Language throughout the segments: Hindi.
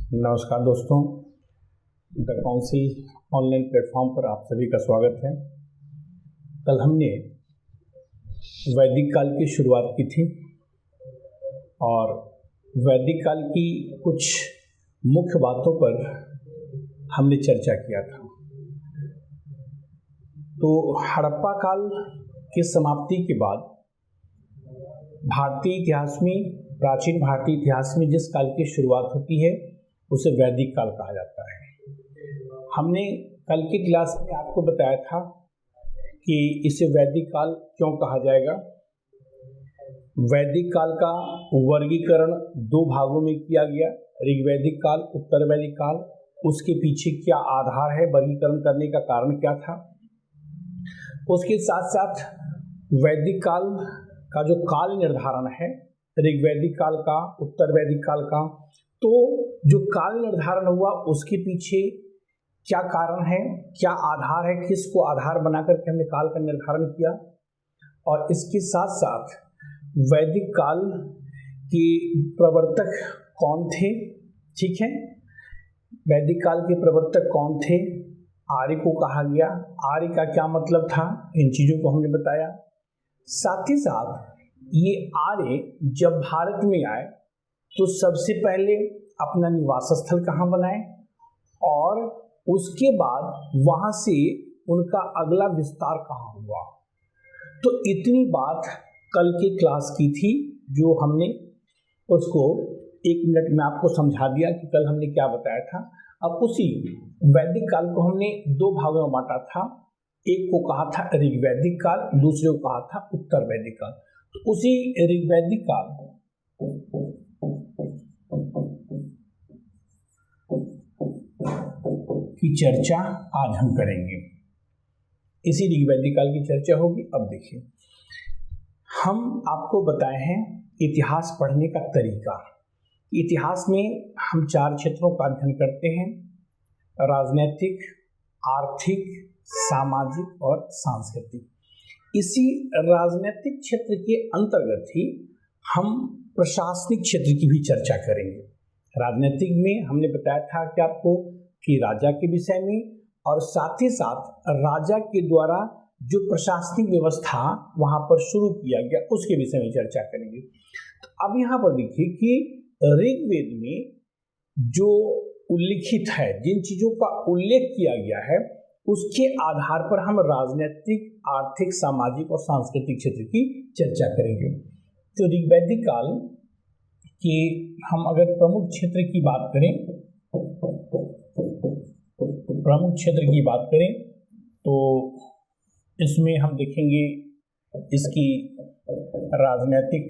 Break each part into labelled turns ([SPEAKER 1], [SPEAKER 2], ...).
[SPEAKER 1] नमस्कार दोस्तों, द काउंसिल ऑनलाइन प्लेटफॉर्म पर आप सभी का स्वागत है। कल हमने वैदिक काल की शुरुआत की थी और वैदिक काल की कुछ मुख्य बातों पर हमने चर्चा किया था। तो हड़प्पा काल की समाप्ति के बाद भारतीय इतिहास में, प्राचीन भारतीय इतिहास में जिस काल की शुरुआत होती है उसे वैदिक काल कहा जाता है। हमने कल की क्लास में आपको बताया था कि इसे वैदिक काल क्यों कहा जाएगा। वैदिक काल का वर्गीकरण दो भागों में किया गया, ऋग्वैदिक काल, उत्तर वैदिक काल। उसके पीछे क्या आधार है, वर्गीकरण करने का कारण क्या था। उसके साथ साथ वैदिक काल का जो काल निर्धारण है, ऋग्वैदिक काल का, उत्तर वैदिक काल का, तो जो काल निर्धारण हुआ उसके पीछे क्या कारण है, क्या आधार है, किसको आधार बना करके हमने काल का निर्धारण किया। और इसके साथ साथ वैदिक काल के प्रवर्तक कौन थे। ठीक है, वैदिक काल के प्रवर्तक कौन थे, आर्य को कहा गया, आर्य का क्या मतलब था, इन चीज़ों को हमने बताया। साथ ही साथ ये आर्य जब भारत में आए तो सबसे पहले अपना निवास स्थल कहाँ बनाए और उसके बाद वहाँ से उनका अगला विस्तार कहाँ हुआ। तो इतनी बात कल की क्लास की थी, जो हमने उसको 1 मिनट में आपको समझा दिया कि कल हमने क्या बताया था। अब उसी वैदिक काल को हमने दो भागों में बांटा था, एक को कहा था ऋग्वैदिक काल, दूसरे को कहा था उत्तर वैदिक काल। तो उसी ऋग्वैदिक काल की चर्चा आज हम करेंगे। इसी ऋग्वैदिक काल की चर्चा होगी। अब देखिए, हम आपको बताए हैं इतिहास पढ़ने का तरीका। इतिहास में हम 4 क्षेत्रों का अध्ययन करते हैं: राजनैतिक, आर्थिक, सामाजिक और सांस्कृतिक। इसी राजनीतिक क्षेत्र के अंतर्गत ही हम प्रशासनिक क्षेत्र की भी चर्चा करेंगे। राजनीतिक में हमने बताया था कि आपको कि राजा के विषय में, और साथ ही साथ राजा के द्वारा जो प्रशासनिक व्यवस्था वहाँ पर शुरू किया गया उसके विषय में चर्चा करेंगे। तो अब यहाँ पर देखिए कि ऋग्वेद में जो उल्लिखित है, जिन चीज़ों का उल्लेख किया गया है, उसके आधार पर हम राजनीतिक, आर्थिक, सामाजिक और सांस्कृतिक क्षेत्र की चर्चा करेंगे। तो ऋग्वैदिक काल के हम अगर प्रमुख क्षेत्र की बात करें, तो इसमें हम देखेंगे इसकी राजनीतिक,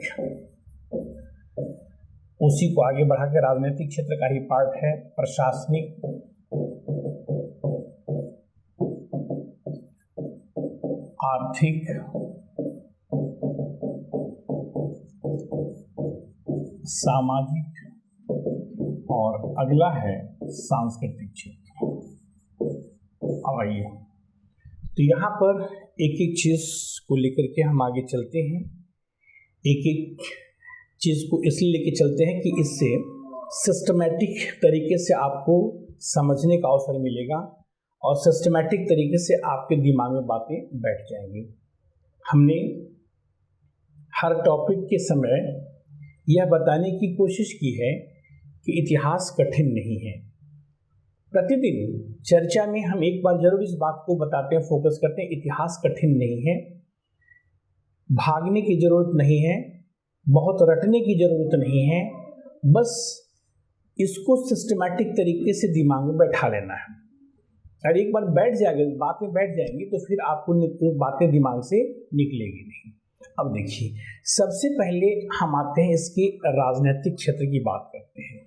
[SPEAKER 1] उसी को आगे बढ़ा के राजनीतिक क्षेत्र का ही पार्ट है प्रशासनिक, आर्थिक, सामाजिक और अगला है सांस्कृतिक क्षेत्र। अब आइए, तो यहाँ पर एक एक चीज़ को लेकर के हम आगे चलते हैं। एक एक चीज़ को इसलिए लेके चलते हैं कि इससे सिस्टमैटिक तरीके से आपको समझने का अवसर मिलेगा और सिस्टमैटिक तरीके से आपके दिमाग में बातें बैठ जाएंगी। हमने हर टॉपिक के समय यह बताने की कोशिश की है कि इतिहास कठिन नहीं है। प्रतिदिन चर्चा में हम एक बार जरूर इस बात को बताते हैं, फोकस करते हैं, इतिहास कठिन नहीं है, भागने की जरूरत नहीं है, बहुत रटने की जरूरत नहीं है, बस इसको सिस्टमैटिक तरीके से दिमाग में बैठा लेना है। और एक बार बैठ जाएगी, बातें बैठ जाएंगी तो फिर आपको बातें दिमाग से निकलेगी नहीं। अब देखिए, सबसे पहले हम आते हैं इसके राजनीतिक क्षेत्र की बात करते हैं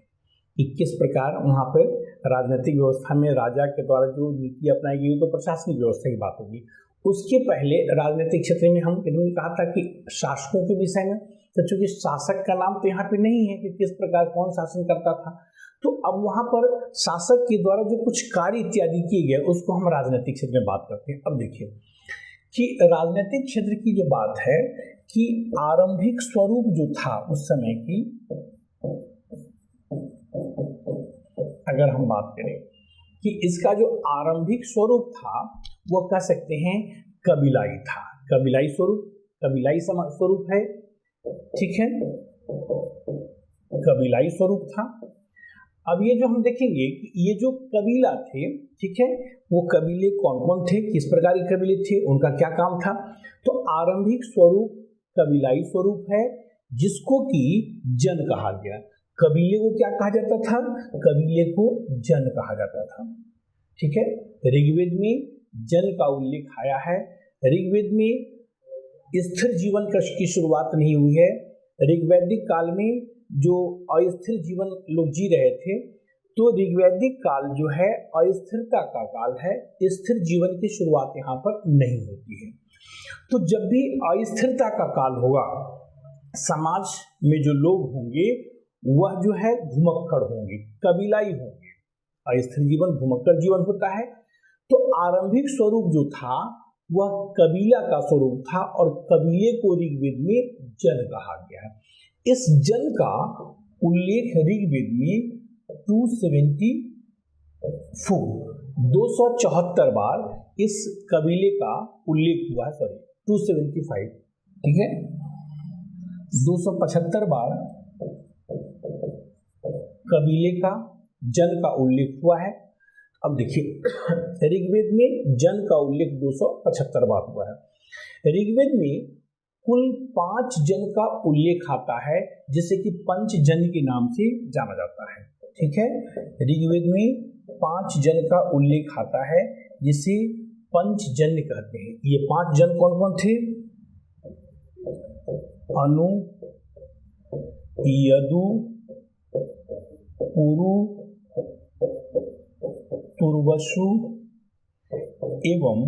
[SPEAKER 1] कि किस प्रकार वहाँ पर राजनीतिक व्यवस्था में राजा के द्वारा जो नीति अपनाई गई, तो प्रशासनिक व्यवस्था की बात होगी। उसके पहले राजनीतिक क्षेत्र में हम कहा था कि शासकों के विषय में, तो चूंकि शासक का नाम तो यहाँ पे नहीं है कि किस प्रकार कौन शासन करता था, तो अब वहाँ पर शासक के द्वारा जो कुछ कार्य इत्यादि किए गए उसको हम राजनीतिक क्षेत्र में बात करते हैं। अब देखिए कि राजनीतिक क्षेत्र की जो बात है कि आरंभिक स्वरूप जो था उस समय की, अगर हम बात करें कि इसका जो आरंभिक स्वरूप था वो कह सकते हैं कबीलाई था, कबीलाई स्वरूप, कबीलाई स्वरूप है, ठीक है, कबीलाई स्वरूप था। अब ये जो हम देखेंगे कि ये जो कबीला थे, ठीक है, वो कबीले कौन कौन थे, किस प्रकार के कबीले थे, उनका क्या काम था। तो आरंभिक स्वरूप कबीलाई स्वरूप है जिसको कि जन कहा गया। कबीले को क्या कहा जाता था, कबीले को जन कहा जाता था, ठीक है। ऋग्वेद में जन का उल्लेख आया है। ऋग्वेद में स्थिर जीवन की शुरुआत नहीं हुई है। ऋग्वैदिक काल में जो अस्थिर जीवन लोग जी रहे थे, तो ऋग्वैदिक काल जो है अस्थिरता का काल है, स्थिर जीवन की शुरुआत यहाँ पर नहीं होती है। तो जब भी अस्थिरता का काल होगा, समाज में जो लोग होंगे वह जो है घुमक्कड़ होंगे, कबीलाई होंगे। अस्थिर जीवन घुमक्कड़ जीवन होता है। तो आरंभिक स्वरूप जो था वह कबीला का स्वरूप था और कबीले को ऋग्वेद में जन कहा गया है। इस जन का उल्लेख ऋग्वेद में 274 बार इस कबीले का उल्लेख हुआ है, 275, ठीक है, 275 बार कबीले का जन का उल्लेख हुआ है। अब देखिए ऋग्वेद में जन का उल्लेख 275 बार हुआ है। ऋग्वेद में कुल 5 जन का उल्लेख आता है जिसे कि पंचजन के नाम से जाना जाता है, ठीक है। ऋग्वेद में 5 जन का उल्लेख आता है जिसे पंचजन कहते हैं। ये 5 जन कौन कौन थे? अनु, यदु, पुरु, तुर्वसु एवं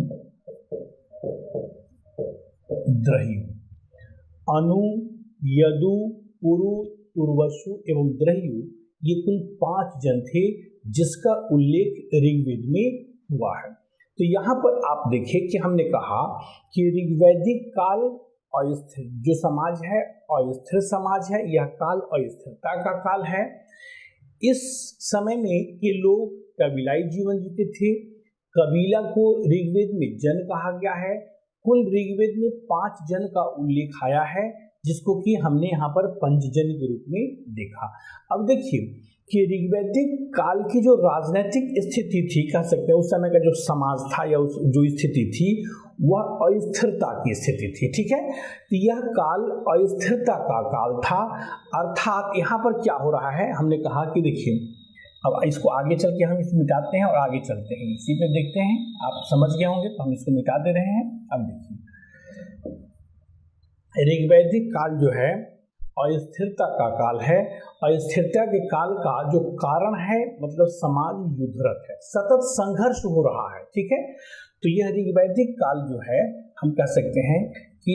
[SPEAKER 1] द्रह्यु। अनु, यदु, पुरु, तुर्वसु एवं द्रह्यु, ये कुल 5 जन थे जिसका उल्लेख ऋग्वेद में हुआ है। तो यहाँ पर आप देखिए कि हमने कहा कि ऋग्वैदिक काल अस्थिर जो समाज है, अस्थिर समाज है, यह काल अस्थिरता का काल है। इस समय में ये लोग कबीलाई जीवन जीते थे। कबीला को ऋग्वेद में जन कहा गया है। कुल ऋग्वेद में 5 जन का उल्लेख आया है जिसको कि हमने यहाँ पर पंचजन के रूप में देखा। अब देखिए कि ऋग्वैदिक काल की जो राजनीतिक स्थिति थी, कह सकते हैं उस समय का जो समाज था या उस जो स्थिति थी वह अस्थिरता की स्थिति थी, ठीक है। तो यह काल अस्थिरता का काल था। अर्थात यहाँ पर क्या हो रहा है, हमने कहा कि देखिए अब इसको आगे चल के हम इसको मिटाते हैं और आगे चलते हैं, इसी पे देखते हैं। आप समझ गए होंगे तो हम इसको मिटा दे रहे हैं। अब देखिए ऋग्वैदिक काल जो है अस्थिरता का काल है। अस्थिरता के काल का जो कारण है मतलब समाज युद्धरत है, सतत संघर्ष हो रहा है, ठीक है। तो यह ऋग्वैदिक काल जो है हम कह सकते हैं कि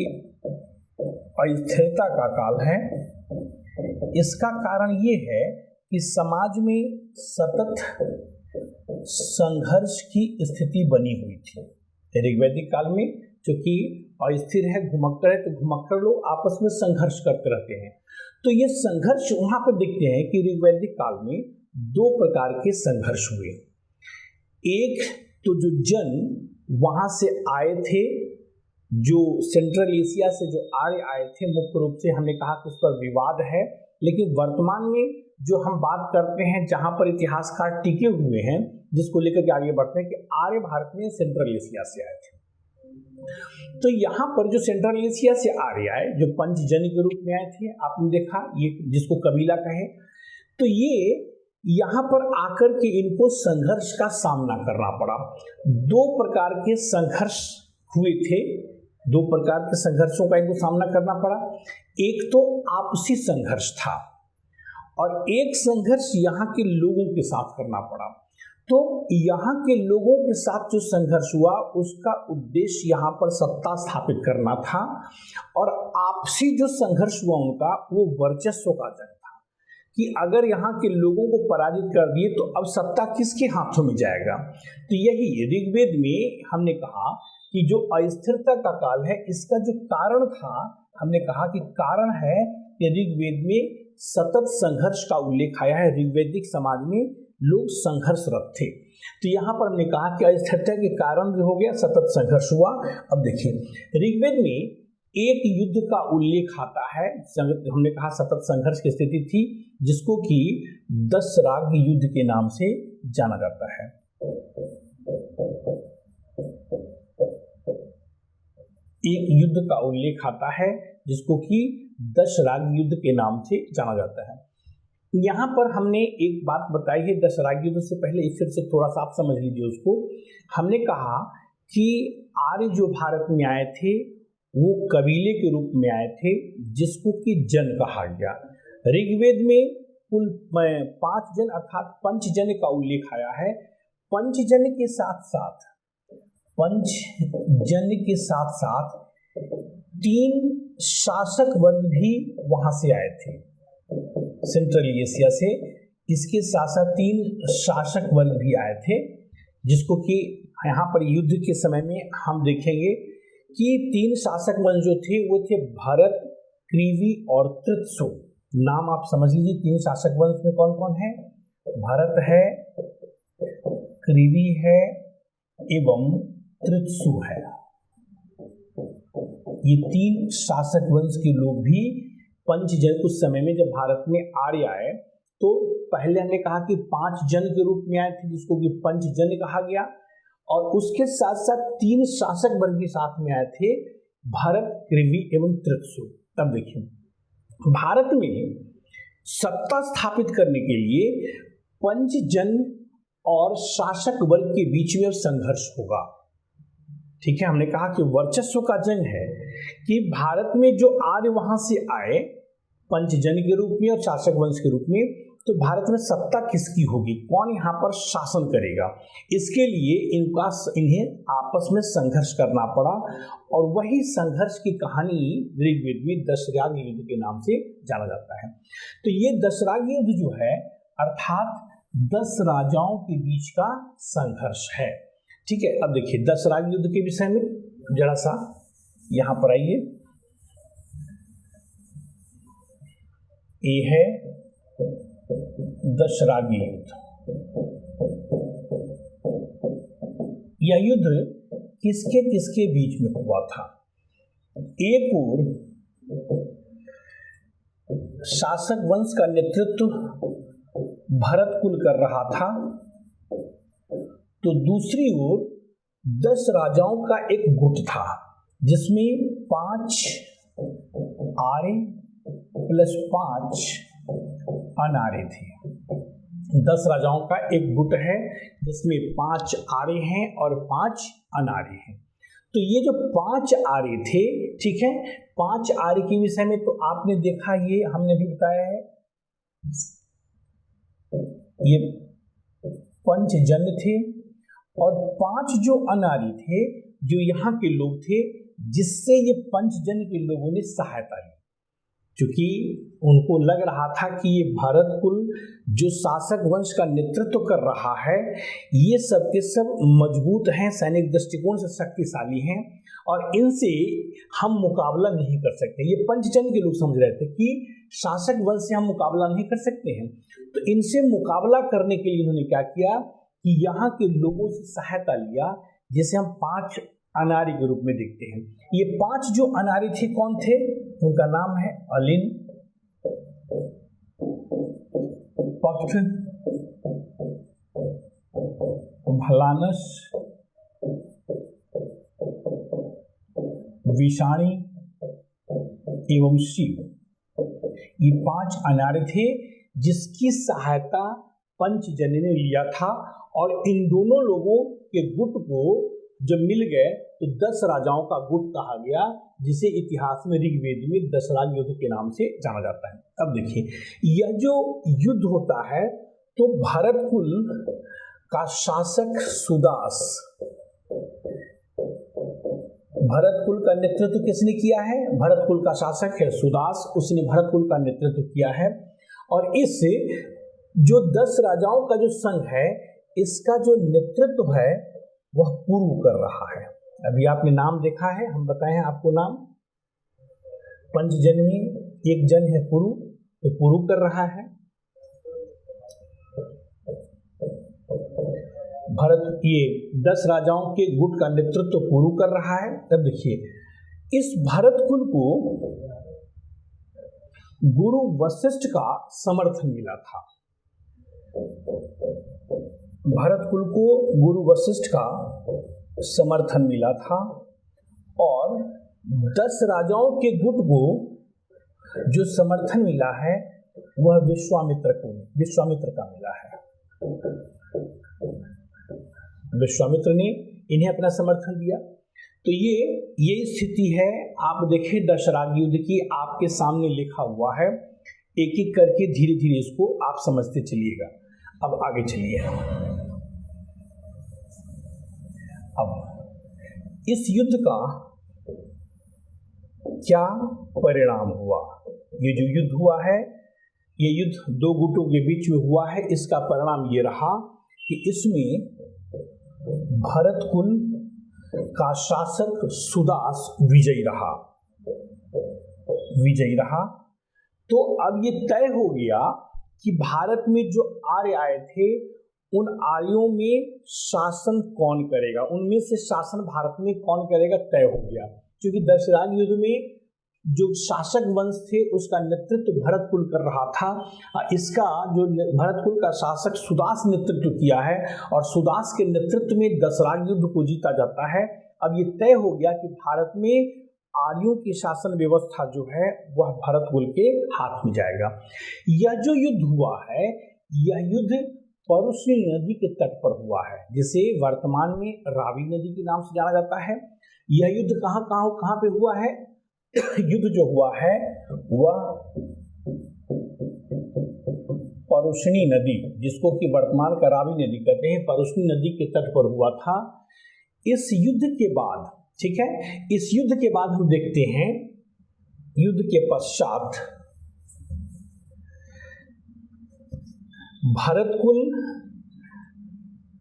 [SPEAKER 1] अस्थिरता का काल है। इसका कारण ये है कि समाज में सतत संघर्ष की स्थिति बनी हुई थी ऋग्वैदिक काल में। क्योंकि अस्थिर है, घुमक्कड़ है, तो घुमक्कड़ लोग आपस में संघर्ष करते रहते हैं। तो ये संघर्ष वहां पर देखते हैं कि ऋग्वैदिक काल में 2 प्रकार के संघर्ष हुए। एक तो जो जन वहां से आए थे, जो सेंट्रल एशिया से जो आर्य आए थे, मुख्य रूप से हमने कहा कि उस पर विवाद है। लेकिन वर्तमान में जो हम बात करते हैं, जहां पर इतिहासकार टिके हुए हैं, जिसको लेकर के आगे बढ़ते हैं कि आर्य भारत में सेंट्रल एशिया से आए थे। तो यहाँ पर जो सेंट्रल एशिया से आर्य आए, जो पंचजनी के रूप में आए थे, आपने देखा ये जिसको कबीला कहे, तो ये यहाँ पर आकर के इनको संघर्ष का सामना करना पड़ा। 2 प्रकार के संघर्ष हुए थे, 2 प्रकार के संघर्षों का इनको सामना करना पड़ा। एक तो आपसी संघर्ष था और एक संघर्ष यहाँ के लोगों के साथ करना पड़ा। तो यहाँ के लोगों के साथ जो संघर्ष हुआ उसका उद्देश्य यहाँ पर सत्ता स्थापित करना था और आपसी जो संघर्ष हुआ उनका वो वर्चस्व का जंग था कि अगर यहाँ के लोगों को पराजित कर दिए तो अब सत्ता किसके हाथों में जाएगा। तो यही ऋग्वेद में हमने कहा कि जो अस्थिरता का काल है इसका जो कारण था, हमने कहा कि कारण है कि ऋग्वेद में सतत संघर्ष का उल्लेख आया है। ऋग्वैदिक समाज में लोग संघर्षरत थे। तो यहाँ पर हमने कहा कि अस्थिरता के कारण जो हो गया सतत संघर्ष हुआ। अब देखिए ऋग्वेद में एक युद्ध का उल्लेख आता है, हमने कहा सतत संघर्ष की स्थिति थी, जिसको कि दशराग युद्ध के नाम से जाना जाता है। एक युद्ध का उल्लेख आता है जिसको कि दशराग युद्ध के नाम से जाना जाता है। यहाँ पर हमने एक बात बताई है दशराग युद्ध से पहले, फिर से थोड़ा सा आप समझ लीजिए उसको। हमने कहा कि आर्य जो भारत में आए थे वो कबीले के रूप में आए थे, जिसको कि जन कहा गया। ऋग्वेद में कुल 5 जन अर्थात पंचजन का उल्लेख आया है। पंचजन के साथ साथ 3 शासक वर्ग भी वहां से आए थे सेंट्रल एशिया से। इसके साथ साथ 3 शासक वर्ग भी आए थे, जिसको कि यहाँ पर युद्ध के समय में हम देखेंगे कि 3 शासक वंश जो थे वो थे भरत, कृवि और तृत्सु। नाम आप समझ लीजिए 3 शासक वंश में कौन कौन है। भरत है, कृवि है एवं तृत्सु है। ये 3 शासक वंश के लोग भी पंचजन उस समय में जब भारत में आर्य आए तो पहले हमने कहा कि 5 जन के रूप में आए थे, जिसको कि पंचजन कहा गया, और उसके साथ साथ 3 शासक वर्ग भी साथ में आए थे, भरत, कृवि एवं तृत्सु। तब देखिए भारत में सत्ता स्थापित करने के लिए पंचजन और शासक वर्ग के बीच में संघर्ष होगा। ठीक है, हमने कहा कि वर्चस्व का जंग है कि भारत में जो आर्य वहां से आए पंचजन के रूप में और शासक वंश के रूप में, तो भारत में सत्ता किसकी होगी, कौन यहाँ पर शासन करेगा। इसके लिए इन्हें आपस में संघर्ष करना पड़ा, और वही संघर्ष की कहानी ऋग्वेद में दशराग युद्ध के नाम से जाना जाता है। तो ये दशराग युद्ध जो है अर्थात 10 राजाओं के बीच का संघर्ष है। ठीक है, अब देखिए दशराग युद्ध के विषय में जरा सा यहाँ पर आइए। ये है दशराग युद्ध। यह युद्ध किसके किसके बीच में हुआ था। एक ओर शासक वंश का नेतृत्व भरत कुल कर रहा था, तो दूसरी ओर 10 राजाओं का एक गुट था, जिसमें 5 आर्य प्लस 5 अनार्य थे। 10 राजाओं का एक गुट है जिसमें 5 आर्य हैं और 5 अनार्य हैं। तो ये जो 5 आर्य थे, ठीक है, 5 आर्य के विषय में तो आपने देखा, ये हमने भी बताया है, ये पंचजन थे, और 5 जो अनार्य थे जो यहाँ के लोग थे, जिससे ये पंचजन के लोगों ने सहायता ली, क्योंकि उनको लग रहा था कि ये भारत कुल जो शासक वंश का नेतृत्व कर रहा है, ये सब के सब मजबूत हैं, सैनिक दृष्टिकोण से शक्तिशाली हैं, और इनसे हम मुकाबला नहीं कर सकते। ये पंचजन के लोग समझ रहे थे कि शासक वंश से हम मुकाबला नहीं कर सकते हैं, तो इनसे मुकाबला करने के लिए इन्होंने क्या किया कि यहाँ के लोगों से सहायता लिया, जिसे हम 5 अनार्य के रूप में देखते हैं। ये 5 जो अनार्य थे कौन थे, उनका नाम है अलिन, पक्ष, भलानस, विषाणी एवं शिव। ये 5 अनार्य थे जिसकी सहायता पंचजन ने लिया था, और इन दोनों लोगों के गुट को जब मिल गए तो 10 राजाओं का गुट कहा गया, जिसे इतिहास में ऋग्वेद में दशराग युद्ध के नाम से जाना जाता है। अब देखिए यह जो युद्ध होता है तो भरत कुल का शासक सुदास, भरत कुल का नेतृत्व किसने किया है, भरत कुल का शासक है सुदास, उसने भरत कुल का नेतृत्व किया है, और इस जो 10 राजाओं का जो संघ है, इसका जो नेतृत्व है वह पुरु कर रहा है। अभी आपने नाम देखा है, हम बताए हैं आपको नाम, पंचजन में एक जन है पुरु, तो पुरु कर रहा है। भरत ये 10 राजाओं के गुट का नेतृत्व पुरु कर रहा है। तब देखिए इस भरत कुल को गुरु वशिष्ठ का समर्थन मिला था। भरत कुल को गुरु वशिष्ठ का समर्थन मिला था और 10 राजाओं के गुट को जो समर्थन मिला है वह विश्वामित्र का मिला है। विश्वामित्र ने इन्हें अपना समर्थन दिया। तो ये स्थिति है। आप देखिए दशराग युद्ध की आपके सामने लिखा हुआ है, एक एक करके धीरे धीरे इसको आप समझते चलिएगा। अब आगे चलिए। अब इस युद्ध का क्या परिणाम हुआ? ये जो युद्ध हुआ है, ये युद्ध दो गुटों के बीच में हुआ है। इसका परिणाम ये रहा कि इसमें भरत कुल का शासक सुदास विजयी रहा। तो अब ये तय हो गया कि भारत में जो आर्य आए थे उन आर्यों में शासन कौन करेगा, उनमें से शासन भारत में कौन करेगा तय हो गया। क्योंकि दशराग युद्ध में जो शासक वंश थे उसका नेतृत्व भरत कुल कर रहा था। इसका जो भरत कुल का शासक सुदास नेतृत्व किया है और सुदास के नेतृत्व में दशराग युद्ध को जीता जाता है। अब ये तय हो गया कि भारत में आर्यों की शासन व्यवस्था जो है वह भरत कुल के हाथ में जाएगा। यह जो युद्ध हुआ है, यह युद्ध परुष्णी नदी के तट पर हुआ है, जिसे वर्तमान में रावी नदी के नाम से जाना जाता है। यह युद्ध कहाँ पे हुआ है? युद्ध जो हुआ है वह परुष्णी नदी, जिसको कि वर्तमान का रावी नदी कहते हैं, परुष्णी नदी के तट पर हुआ था। इस युद्ध के बाद, ठीक है, इस युद्ध के बाद हम देखते हैं युद्ध के पश्चात भरत कुल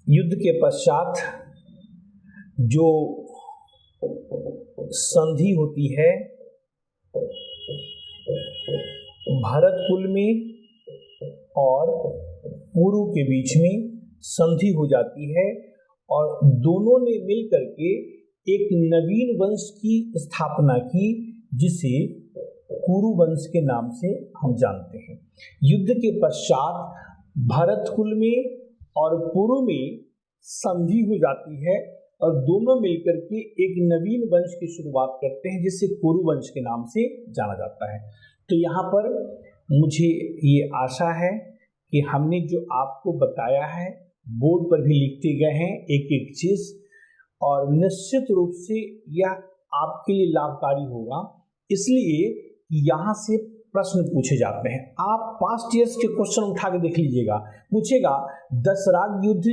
[SPEAKER 1] युद्ध के पश्चात जो संधि होती है भरत कुल में और पुरु के बीच में संधि हो जाती है और दोनों ने मिलकर के एक नवीन वंश की स्थापना की जिसे कुरु वंश के नाम से हम जानते हैं। युद्ध के पश्चात भरत कुल में और पुरु में संधि हो जाती है और दोनों मिलकर के एक नवीन वंश की शुरुआत करते हैं जिसे कुरु वंश के नाम से जाना जाता है। तो यहाँ पर मुझे ये आशा है कि हमने जो आपको बताया है बोर्ड पर भी लिखते गए हैं एक एक चीज, और निश्चित रूप से यह आपके लिए लाभकारी होगा, इसलिए यहाँ से प्रश्न पूछे जाते हैं। आप पास्ट ईयर्स के क्वेश्चन उठा के देख लीजिएगा। पूछेगा दशराग युद्ध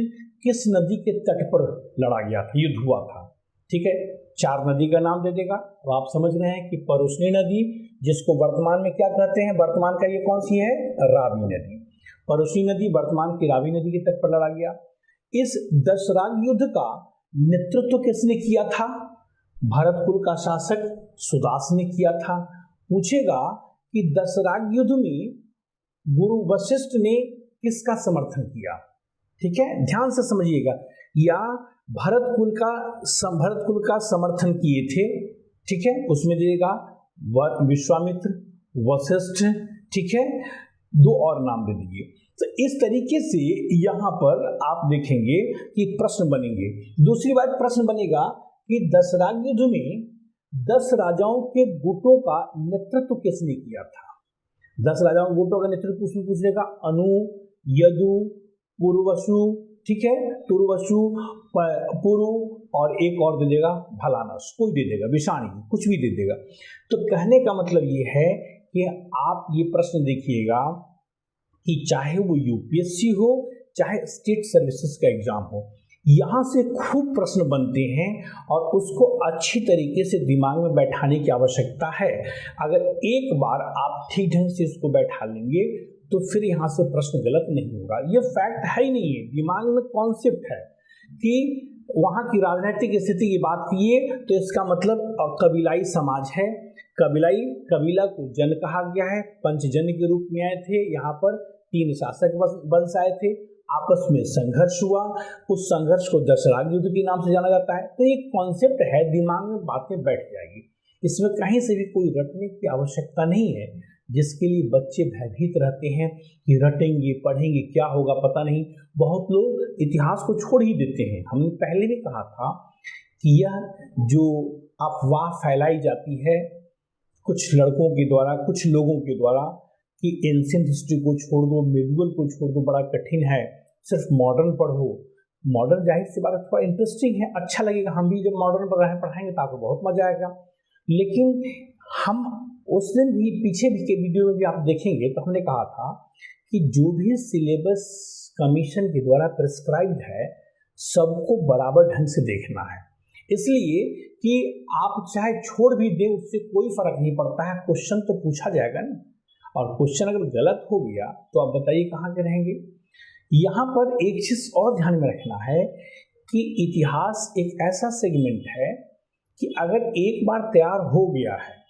[SPEAKER 1] किस नदी के तट पर लड़ा गया था, युद्ध हुआ था, ठीक है, 4 नदी का नाम दे देगा। तो आप समझ रहे हैं कि परुष्णी नदी, जिसको वर्तमान में क्या कहते हैं, वर्तमान का ये कौन सी है, रावी नदी। परुष्णी नदी वर्तमान की रावी नदी के तट पर लड़ा गया। इस दशराग युद्ध का नेतृत्व किसने किया था? भरत कुल का शासक सुदास ने किया था। पूछेगा कि दशराग युद्ध में गुरु वशिष्ठ ने किसका समर्थन किया, ठीक है, ध्यान से समझिएगा। या भरत कुल का समर्थन किए थे, ठीक है, उसमें देगा विश्वामित्र, वशिष्ठ, ठीक है, 2 और नाम दे दीजिए। तो इस तरीके से यहाँ पर आप देखेंगे कि प्रश्न बनेंगे। दूसरी बात प्रश्न बनेगा कि दशराग युद्ध में 10 राजाओं के गुटों का नेतृत्व किसने किया था? 10 राजाओं के गुटों का नेतृत्व उसमें पूछ लेगा अनु, यदु, पुरुवसु, ठीक है, तुर्वसु, पुरु और एक और दे देगा भलानस, कोई दे देगा, विषाणी, कुछ भी दे देगा। तो कहने का मतलब ये है कि आप ये प्रश्न देखिएगा कि चाहे वो यूपीएससी हो चाहे स्टेट सर्विसेज का एग्जाम हो, यहाँ से खूब प्रश्न बनते हैं और उसको अच्छी तरीके से दिमाग में बैठाने की आवश्यकता है। अगर एक बार आप ठीक ढंग से इसको बैठा लेंगे तो फिर यहाँ से प्रश्न गलत नहीं होगा। ये फैक्ट है ही नहीं है, दिमाग में कॉन्सेप्ट है कि वहाँ की राजनीतिक स्थिति की बात किए तो इसका मतलब कबीलाई समाज है। कबीला को जन कहा गया है, पंचजन के रूप में आए थे। यहाँ पर 3 शासक वंश आए थे। आपस में संघर्ष हुआ, उस संघर्ष को दशराग युद्ध के नाम से जाना जाता है। तो ये कॉन्सेप्ट है, दिमाग में बातें बैठ जाएगी, इसमें कहीं से भी कोई रटने की आवश्यकता नहीं है, जिसके लिए बच्चे भयभीत रहते हैं कि रटेंगे पढ़ेंगे क्या होगा पता नहीं। बहुत लोग इतिहास को छोड़ ही देते हैं। हमने पहले भी कहा था कि यह जो अफवाह फैलाई जाती है कुछ लड़कों के द्वारा, कुछ लोगों के द्वारा कि एंशिएंट हिस्ट्री को छोड़ दो, मेडुअल को छोड़ दो, बड़ा कठिन है, सिर्फ मॉडर्न पढ़ो। मॉडर्न जाहिर सी बात है थोड़ा इंटरेस्टिंग है, अच्छा लगेगा, हम भी जब मॉडर्न पढ़ाएंगे तो आपको बहुत मजा आएगा। लेकिन हम उस दिन भी पीछे भी के वीडियो में भी आप देखेंगे तो हमने कहा था कि जो भी सिलेबस कमीशन के द्वारा प्रिस्क्राइब्ड है सबको बराबर ढंग से देखना है, इसलिए कि आप चाहे छोड़ भी दें उससे कोई फर्क नहीं पड़ता है, क्वेश्चन तो पूछा जाएगा ना। और क्वेश्चन अगर गलत हो गया तो आप बताइए कहाँ के रहेंगे। यहाँ पर एक चीज और ध्यान में रखना है कि इतिहास एक ऐसा सेगमेंट है कि अगर एक बार तैयार हो गया है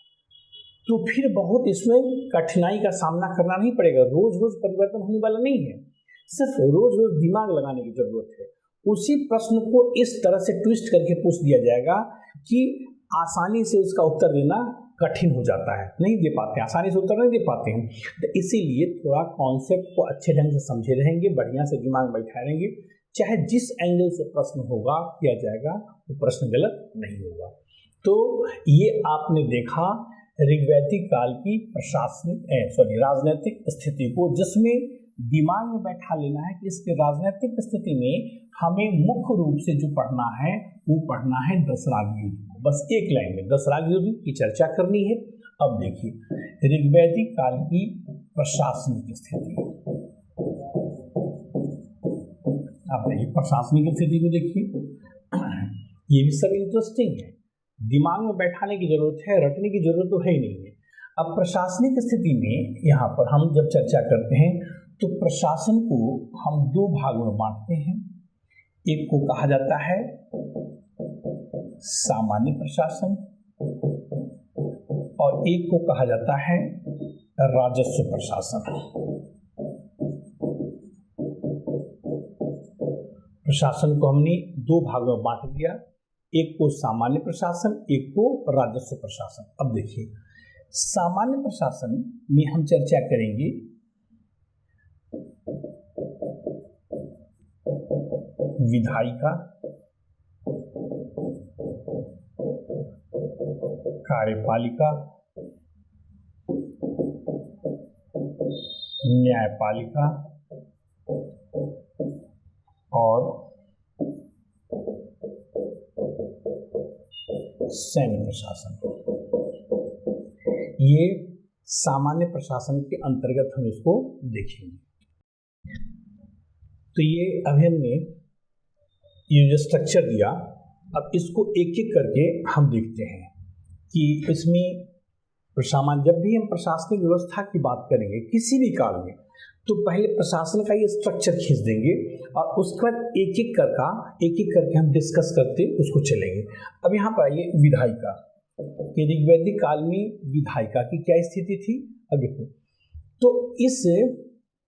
[SPEAKER 1] तो फिर बहुत इसमें कठिनाई का सामना करना नहीं पड़ेगा। रोज रोज परिवर्तन होने वाला नहीं है, सिर्फ रोज रोज दिमाग लगाने की जरूरत है। उसी प्रश्न को इस तरह से ट्विस्ट करके पूछ दिया जाएगा कि आसानी से उसका उत्तर देना कठिन हो जाता है, नहीं दे पाते हैं, आसानी से उत्तर नहीं दे पाते हैं। तो इसीलिए थोड़ा कॉन्सेप्ट को अच्छे ढंग से समझे रहेंगे, बढ़िया से दिमाग में बैठाए रहेंगे, चाहे जिस एंगल से प्रश्न होगा किया जाएगा वो प्रश्न गलत नहीं होगा। तो ये आपने देखा ऋग्वैदिक काल की राजनीतिक स्थिति को, जिसमें दिमाग में बैठा लेना है कि इसके राजनीतिक स्थिति में हमें मुख्य रूप से जो पढ़ना है वो पढ़ना है दशराग युद्ध को। बस एक लाइन में दशराग युद्ध की चर्चा करनी है। अब देखिए ऋग्वैदिक काल की प्रशासनिक स्थिति, अब देखिए प्रशासनिक स्थिति को देखिए, ये भी सब इंटरेस्टिंग है, दिमाग में बैठाने की जरूरत है, रटने की जरूरत तो है ही नहीं है। अब प्रशासनिक स्थिति में यहाँ पर हम जब चर्चा करते हैं तो प्रशासन को हम दो भागों में बांटते हैं। एक को कहा जाता है सामान्य प्रशासन और एक को कहा जाता है राजस्व प्रशासन। प्रशासन को हमने दो भागों में बांट दिया, एक को सामान्य प्रशासन, एक को राजस्व प्रशासन। अब देखिए सामान्य प्रशासन में हम चर्चा करेंगे विधायिका, कार्यपालिका, न्यायपालिका और सैन्य प्रशासन। ये सामान्य प्रशासन के अंतर्गत हम इसको देखेंगे। तो ये अभी हमने ये जो स्ट्रक्चर दिया, अब इसको एक एक करके हम देखते हैं कि इसमें जब भी हम प्रशासनिक व्यवस्था की बात करेंगे किसी भी काल में तो पहले प्रशासन का ये स्ट्रक्चर खींच देंगे और उसके बाद एक एक करके हम डिस्कस करते उसको चलेंगे। अब यहाँ पर आइए विधायिका, कि ऋग्वैदिक काल में विधायिका की क्या स्थिति थी। अब देखो तो इस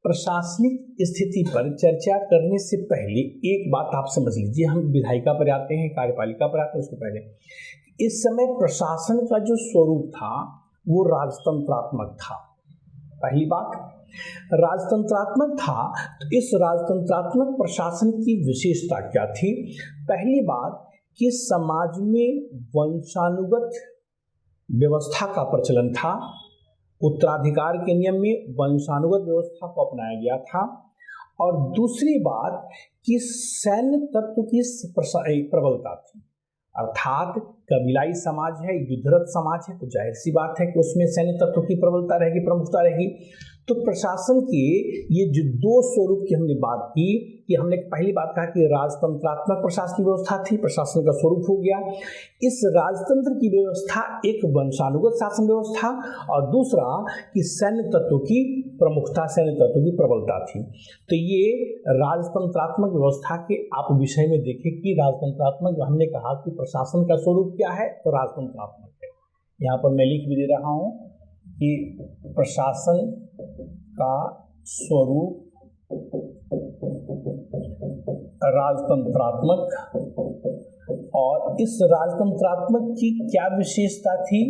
[SPEAKER 1] प्रशासनिक स्थिति पर चर्चा करने से पहले एक बात आप समझ लीजिए, हम विधायिका पर आते हैं, कार्यपालिका पर आते हैं, उसके पहले इस समय प्रशासन का जो स्वरूप था वो राजतंत्रात्मक था। पहली बात राजतंत्रात्मक था, तो इस राजतंत्रात्मक प्रशासन की विशेषता क्या थी। पहली बात कि समाज में वंशानुगत व्यवस्था का प्रचलन था, उत्तराधिकार के नियम में वंशानुगत व्यवस्था को अपनाया गया था। और दूसरी बात कि सैन्य तत्व की प्रबलता थी, अर्थात कबीलाई समाज है, युद्धरत समाज है, तो जाहिर सी बात है कि उसमें सैन्य तत्व की प्रबलता रहेगी, प्रमुखता रहेगी। तो प्रशासन के ये जो दो स्वरूप की हमने बात की कि हमने पहली बात कहा कि राजतंत्रात्मक प्रशासन व्यवस्था थी, प्रशासन का स्वरूप हो गया। इस राजतंत्र की व्यवस्था एक वंशानुगत शासन व्यवस्था और दूसरा कि सैन्य तत्व की प्रमुखता, सैन्य तत्व की प्रबलता थी। तो ये राजतंत्रात्मक व्यवस्था के आप विषय में देखें कि राजतंत्रात्मक, हमने कहा कि प्रशासन का स्वरूप क्या है, तो राजतंत्रात्मक है। यहाँ पर मैं लिख भी दे रहा हूँ कि प्रशासन का स्वरूप राजतंत्रात्मक, और इस राजतंत्रात्मक की क्या विशेषता थी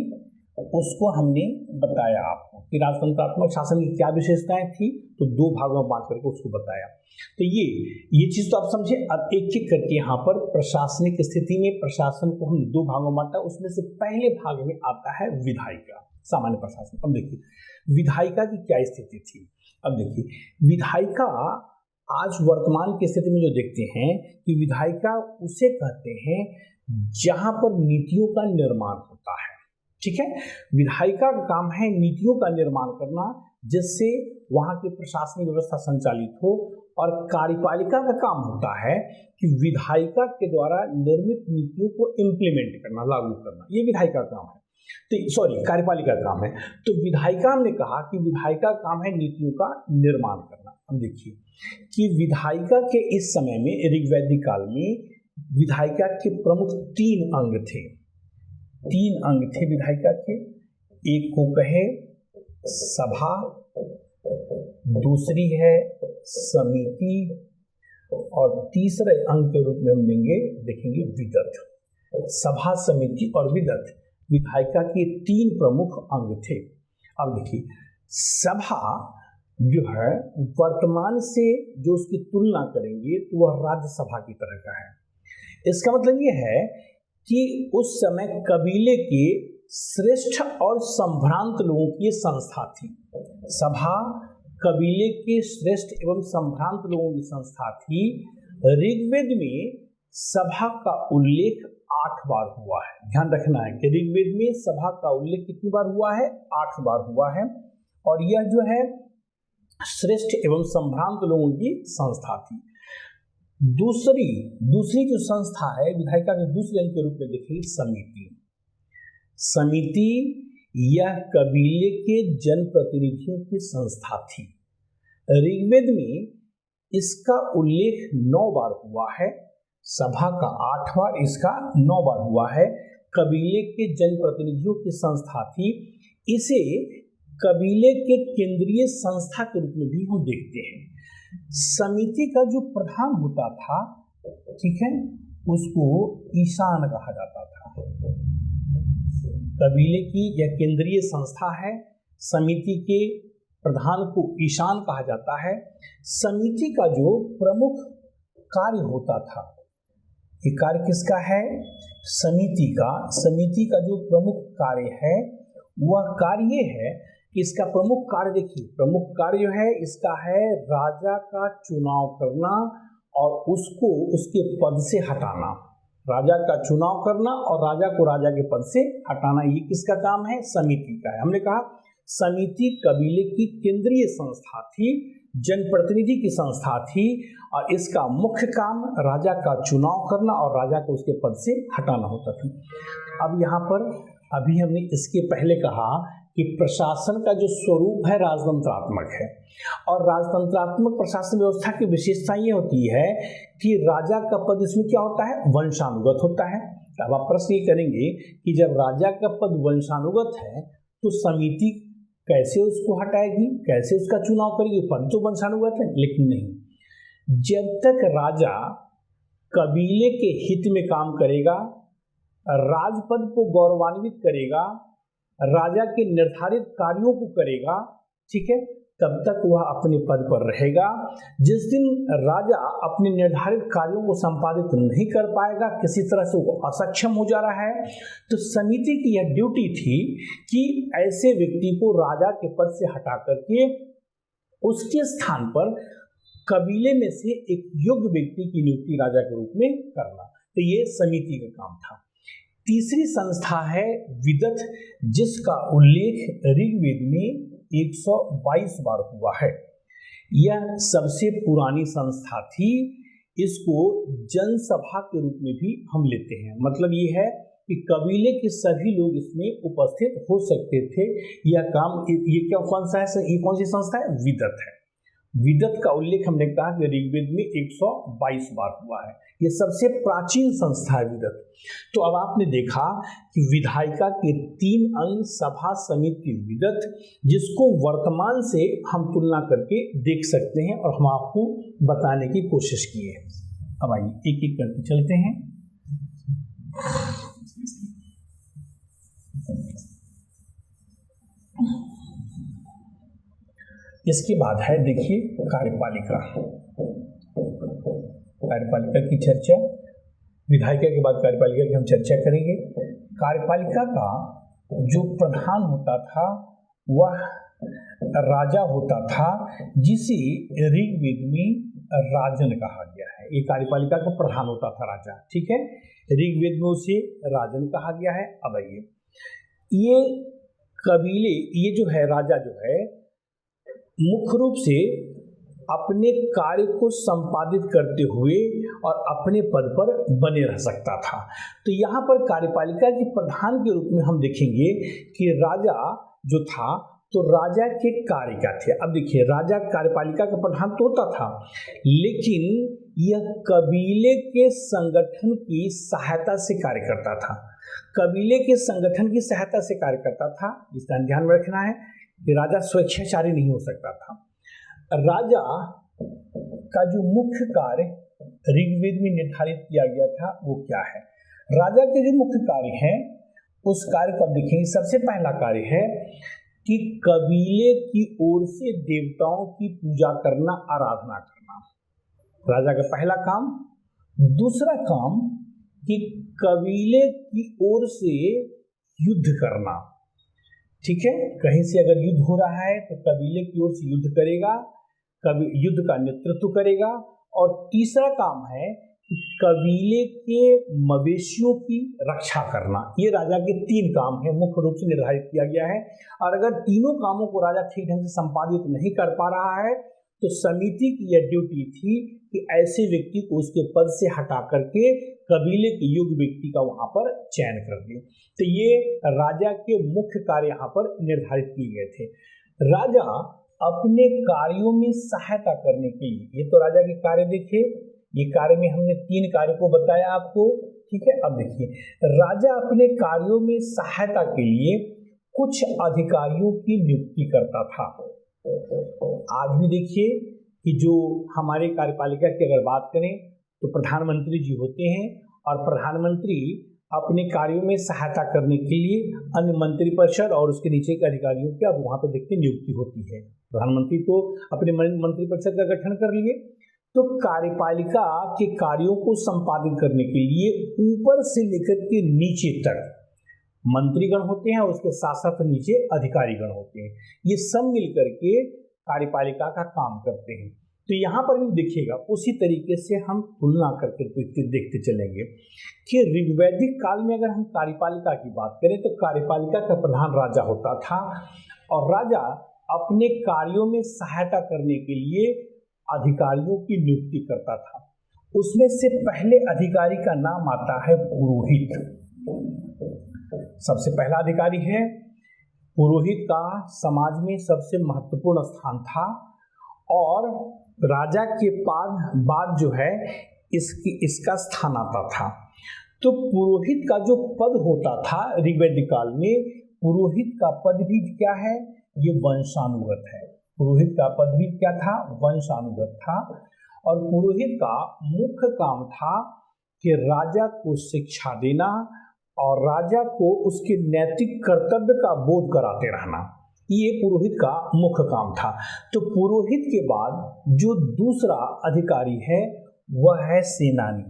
[SPEAKER 1] उसको हमने बताया आपको कि राजतंत्रात्मक शासन की क्या विशेषताएं थी, तो दो भागों में बांट करके उसको बताया। तो ये चीज तो आप समझे। अब एक एक करके यहाँ पर प्रशासनिक स्थिति में प्रशासन को हम दो भागों में बांटा। उसमें से पहले भाग में आता है विधायिका, सामान्य प्रशासन। अब देखिए विधायिका की क्या स्थिति थी। अब देखिए विधायिका आज वर्तमान की स्थिति में जो देखते हैं कि विधायिका उसे कहते हैं जहां पर नीतियों का निर्माण होता है। ठीक है, विधायिका का काम है नीतियों का निर्माण करना जिससे वहां की प्रशासनिक व्यवस्था संचालित हो, और कार्यपालिका का काम होता है कि विधायिका के द्वारा निर्मित नीतियों को इम्प्लीमेंट करना, लागू करना। ये विधायिका का काम है, तो कार्यपालिका का काम है। तो विधायिका हमने कहा कि विधायिका का काम है नीतियों का निर्माण करना। अब देखिए कि विधायिका के इस समय में ऋग्वैदिक काल में विधायिका के प्रमुख तीन अंग थे विधायिका के। एक को कहे सभा, दूसरी है समिति, और तीसरे अंग के रूप में हम देखेंगे विदत। सभा, समिति और विदत विधायिका के तीन प्रमुख अंग थे। अब देखिए सभा जो है वर्तमान से जो उसकी तुलना करेंगे तो वह राज्यसभा की तरह का है। इसका मतलब ये है कि उस समय कबीले के श्रेष्ठ और संभ्रांत लोगों की संस्था थी। सभा कबीले के श्रेष्ठ एवं संभ्रांत लोगों की संस्था थी। ऋग्वेद में सभा का उल्लेख 8 बार हुआ है। ध्यान रखना है कि ऋग्वेद में सभा का उल्लेख कितनी बार हुआ है? 8 बार हुआ है। और यह जो है श्रेष्ठ एवं संभ्रांत लोगों की संस्था थी। दूसरी जो संस्था है विधायिका के दूसरे अंग के रूप में देखिए समिति यह कबीले के जनप्रतिनिधियों की संस्था थी। ऋग्वेद में इसका उल्लेख 9 बार हुआ है, सभा का 8 बार, इसका 9 बार हुआ है। कबीले के जनप्रतिनिधियों की संस्था थी। इसे कबीले के केंद्रीय संस्था के रूप में भी हम देखते हैं। समिति का जो प्रधान होता था, ठीक है, उसको ईशान कहा जाता था। कबीले की यह केंद्रीय संस्था है। समिति के प्रधान को ईशान कहा जाता है। समिति का जो प्रमुख कार्य होता था, ये कार्य किसका है? समिति का जो प्रमुख कार्य है वह कार्य है, इसका प्रमुख कार्य देखिए, प्रमुख कार्य जो है इसका है राजा का चुनाव करना और उसको उसके पद से हटाना। राजा का चुनाव करना और राजा को राजा के पद से हटाना, ये किसका काम है? समिति का है। हमने कहा समिति कबीले की केंद्रीय संस्था थी, जनप्रतिनिधि की संस्था थी, और इसका मुख्य काम राजा का चुनाव करना और राजा को उसके पद से हटाना होता था। अब यहाँ पर अभी हमने इसके पहले कहा कि प्रशासन का जो स्वरूप है राजतंत्रात्मक है, और राजतंत्रात्मक प्रशासन व्यवस्था की विशेषता ये होती है कि राजा का पद इसमें क्या होता है? वंशानुगत होता है। अब आप प्रश्न ये करेंगे कि जब राजा का पद वंशानुगत है तो समिति कैसे उसको हटाएगी, कैसे उसका चुनाव करेगी? पद तो वंशानुगत है। लेकिन नहीं, जब तक राजा कबीले के हित में काम करेगा, राजपद को गौरवान्वित करेगा, राजा के निर्धारित कार्यों को करेगा, ठीक है, तब तक वह अपने पद पर रहेगा। जिस दिन राजा अपने निर्धारित कार्यों को संपादित नहीं कर पाएगा, किसी तरह से वो असक्षम हो जा रहा है, तो समिति की यह ड्यूटी थी कि ऐसे व्यक्ति को राजा के पद से हटा करके उसके स्थान पर कबीले में से एक योग्य व्यक्ति की नियुक्ति राजा के रूप में करना। तो ये समिति का काम था। तीसरी संस्था है विदत, जिसका उल्लेख ऋग्वेद में 122 बार हुआ है। यह सबसे पुरानी संस्था थी। इसको जनसभा के रूप में भी हम लेते हैं। मतलब ये है कि कबीले के सभी लोग इसमें उपस्थित हो सकते थे। यह काम, ये क्या कौन सा है? ये कौन सी संस्था है? विदत है। विदत का उल्लेख हमने कहा कि ऋग्वेद में 122 बार हुआ है। ये सबसे प्राचीन संस्था है विदत। तो अब आपने देखा कि विधायिका के 3 अंग सभा, समिति, विदत, जिसको वर्तमान से हम तुलना करके देख सकते हैं और हम आपको बताने की कोशिश की है। अब आइए एक एक करके चलते हैं। इसके बाद है देखिए कार्यपालिका। कार्यपालिका की चर्चा, विधायिका के बाद कार्यपालिका की हम चर्चा करेंगे। कार्यपालिका का जो प्रधान होता था वह राजा होता था, जिसे ऋग्वेद में राजन कहा गया है। ये कार्यपालिका का प्रधान होता था राजा, ठीक है, ऋग्वेद में उसे राजन कहा गया है। अब आइए, ये कबीले, ये जो है राजा जो है मुख्य रूप से अपने कार्य को संपादित करते हुए और अपने पद पर बने रह सकता था। तो यहाँ पर कार्यपालिका के प्रधान के रूप में हम देखेंगे कि राजा जो था, तो राजा के कार्य क्या थे। अब देखिए, राजा कार्यपालिका का प्रधान तो होता था, लेकिन यह कबीले के संगठन की सहायता से कार्य करता था। कबीले के संगठन की सहायता से कार्य करता था। इसका ध्यान में रखना है कि राजा स्वेच्छाचारी नहीं हो सकता था। राजा का जो मुख्य कार्य ऋग्वेद में निर्धारित किया गया था वो क्या है। राजा के जो मुख्य कार्य हैं उस कार्य को देखेंगे। सबसे पहला कार्य है कि कबीले की ओर से देवताओं की पूजा करना, आराधना करना, राजा का पहला काम। दूसरा काम कि कबीले की ओर से युद्ध करना, ठीक है, कहीं से अगर युद्ध हो रहा है तो कबीले की ओर से युद्ध करेगा, कभी युद्ध का नेतृत्व करेगा। और तीसरा काम है कि कबीले के मवेशियों की रक्षा करना। ये राजा के 3 काम हैं, मुख्य रूप से निर्धारित किया गया है। और अगर तीनों कामों को राजा ठीक ढंग से संपादित नहीं कर पा रहा है तो समिति की यह ड्यूटी थी कि ऐसे व्यक्ति को उसके पद से हटा करके कबीले के योग्य व्यक्ति का वहां पर चयन कर दे। तो ये राजा के मुख्य कार्य यहाँ पर निर्धारित किए गए थे। राजा अपने कार्यों में सहायता करने के लिए, ये तो राजा के कार्य देखे, ये कार्य में हमने 3 कार्य को बताया आपको, ठीक है। अब देखिए, राजा अपने कार्यों में सहायता के लिए कुछ अधिकारियों की नियुक्ति करता था। आज भी देखिए कि जो हमारे कार्यपालिका की अगर बात करें तो प्रधानमंत्री जी होते हैं, और प्रधानमंत्री अपने कार्यों में सहायता करने के लिए अन्य मंत्रिपरिषद और उसके नीचे के अधिकारियों की अब वहां पर देखते नियुक्ति होती है। प्रधानमंत्री तो अपने मंत्रिपरिषद का गठन कर लिए, तो कार्यपालिका के कार्यों को संपादित करने के लिए ऊपर से लेकर के नीचे तक मंत्रीगण होते हैं, उसके साथ साथ नीचे अधिकारीगण होते हैं। ये सब मिलकर के कार्यपालिका का काम करते हैं। तो यहाँ पर भी देखिएगा, उसी तरीके से हम तुलना करके देखते चलेंगे कि ऋग्वैदिक काल में अगर हम कार्यपालिका की बात करें तो कार्यपालिका का प्रधान राजा होता था, और राजा अपने कार्यों में सहायता करने के लिए अधिकारियों की नियुक्ति करता था। उसमें से पहले अधिकारी का नाम आता है पुरोहित। सबसे पहला अधिकारी है पुरोहित। का समाज में सबसे महत्वपूर्ण स्थान था, और राजा के बाद जो है इसका स्थान आता था। तो पुरोहित का जो पद होता था ऋग्वैदिक काल में, पुरोहित का पद भी क्या है, ये वंशानुगत है। पुरोहित का पद भी क्या था, वंशानुगत था। और पुरोहित का मुख्य काम था कि राजा को शिक्षा देना और राजा को उसके नैतिक कर्तव्य का बोध कराते रहना, ये पुरोहित का मुख्य काम था। तो पुरोहित के बाद जो दूसरा अधिकारी है वह है सेनानी।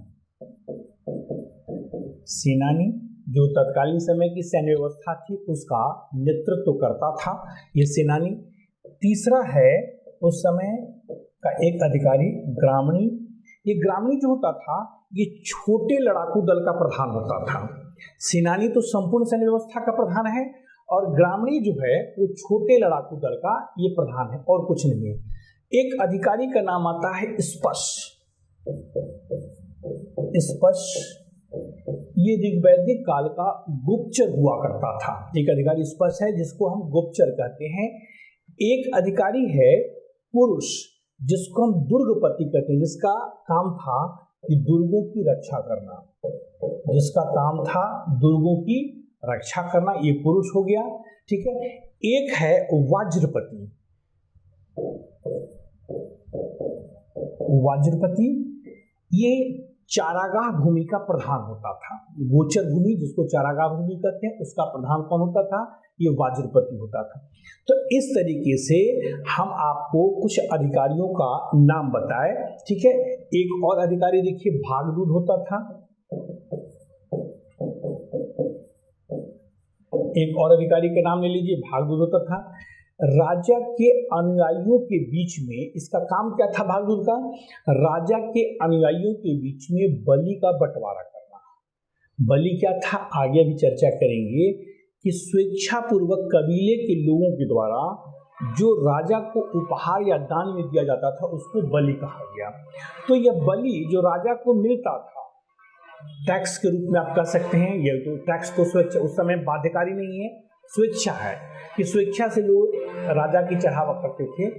[SPEAKER 1] सेनानी जो तत्कालीन समय की सैन्य व्यवस्था थी उसका नेतृत्व करता था, ये सेनानी। तीसरा है उस समय का एक अधिकारी ग्रामणी। ये ग्रामणी जो होता था ये छोटे लड़ाकू दल का प्रधान होता था। सेनानी तो संपूर्ण सैन्य व्यवस्था का प्रधान है, और ग्रामणी जो है वो छोटे लड़ाकू दल का ये प्रधान है, और कुछ नहीं है। एक अधिकारी का नाम आता है स्पश। स्पश ये ऋग्वैदिक काल का गुप्तचर हुआ करता था। एक अधिकारी स्पश है जिसको हम गुप्तचर कहते हैं। एक अधिकारी है पुरुष जिसको हम दुर्गपति कहते हैं, जिसका काम था कि दुर्गों की रक्षा करना, जिसका काम था दुर्गों की रक्षा करना, ये पुरुष हो गया, ठीक है। एक है वज्रपति। वज्रपति ये चारागाह भूमि का प्रधान होता था। गोचर भूमि जिसको चारागाह भूमि कहते हैं उसका प्रधान कौन होता था? ये वाज्रपति होता था। तो इस तरीके से हम आपको कुछ अधिकारियों का नाम बताए, ठीक है। एक और अधिकारी देखिए भागदूत होता था, एक और अधिकारी का नाम ले लीजिए भागदूत होता था। राजा के अनुयायियों के बीच में इसका काम क्या था भागदूत का? राजा के अनुयायियों के बीच में बलि का बंटवारा करना। बलि क्या था आगे भी चर्चा करेंगे कि स्वेच्छापूर्वक कबीले के लोगों के द्वारा जो राजा को उपहार या दान में दिया जाता था उसको बलि कहा गया। तो यह बलि जो राजा को मिलता था टैक्स के रूप में आप कह सकते हैं, ये तो टैक्स तो स्वेच्छा उस समय बाध्यकारी नहीं है, स्वेच्छा है कि स्वेच्छा से लोग राजा की चढ़ावा करते थे।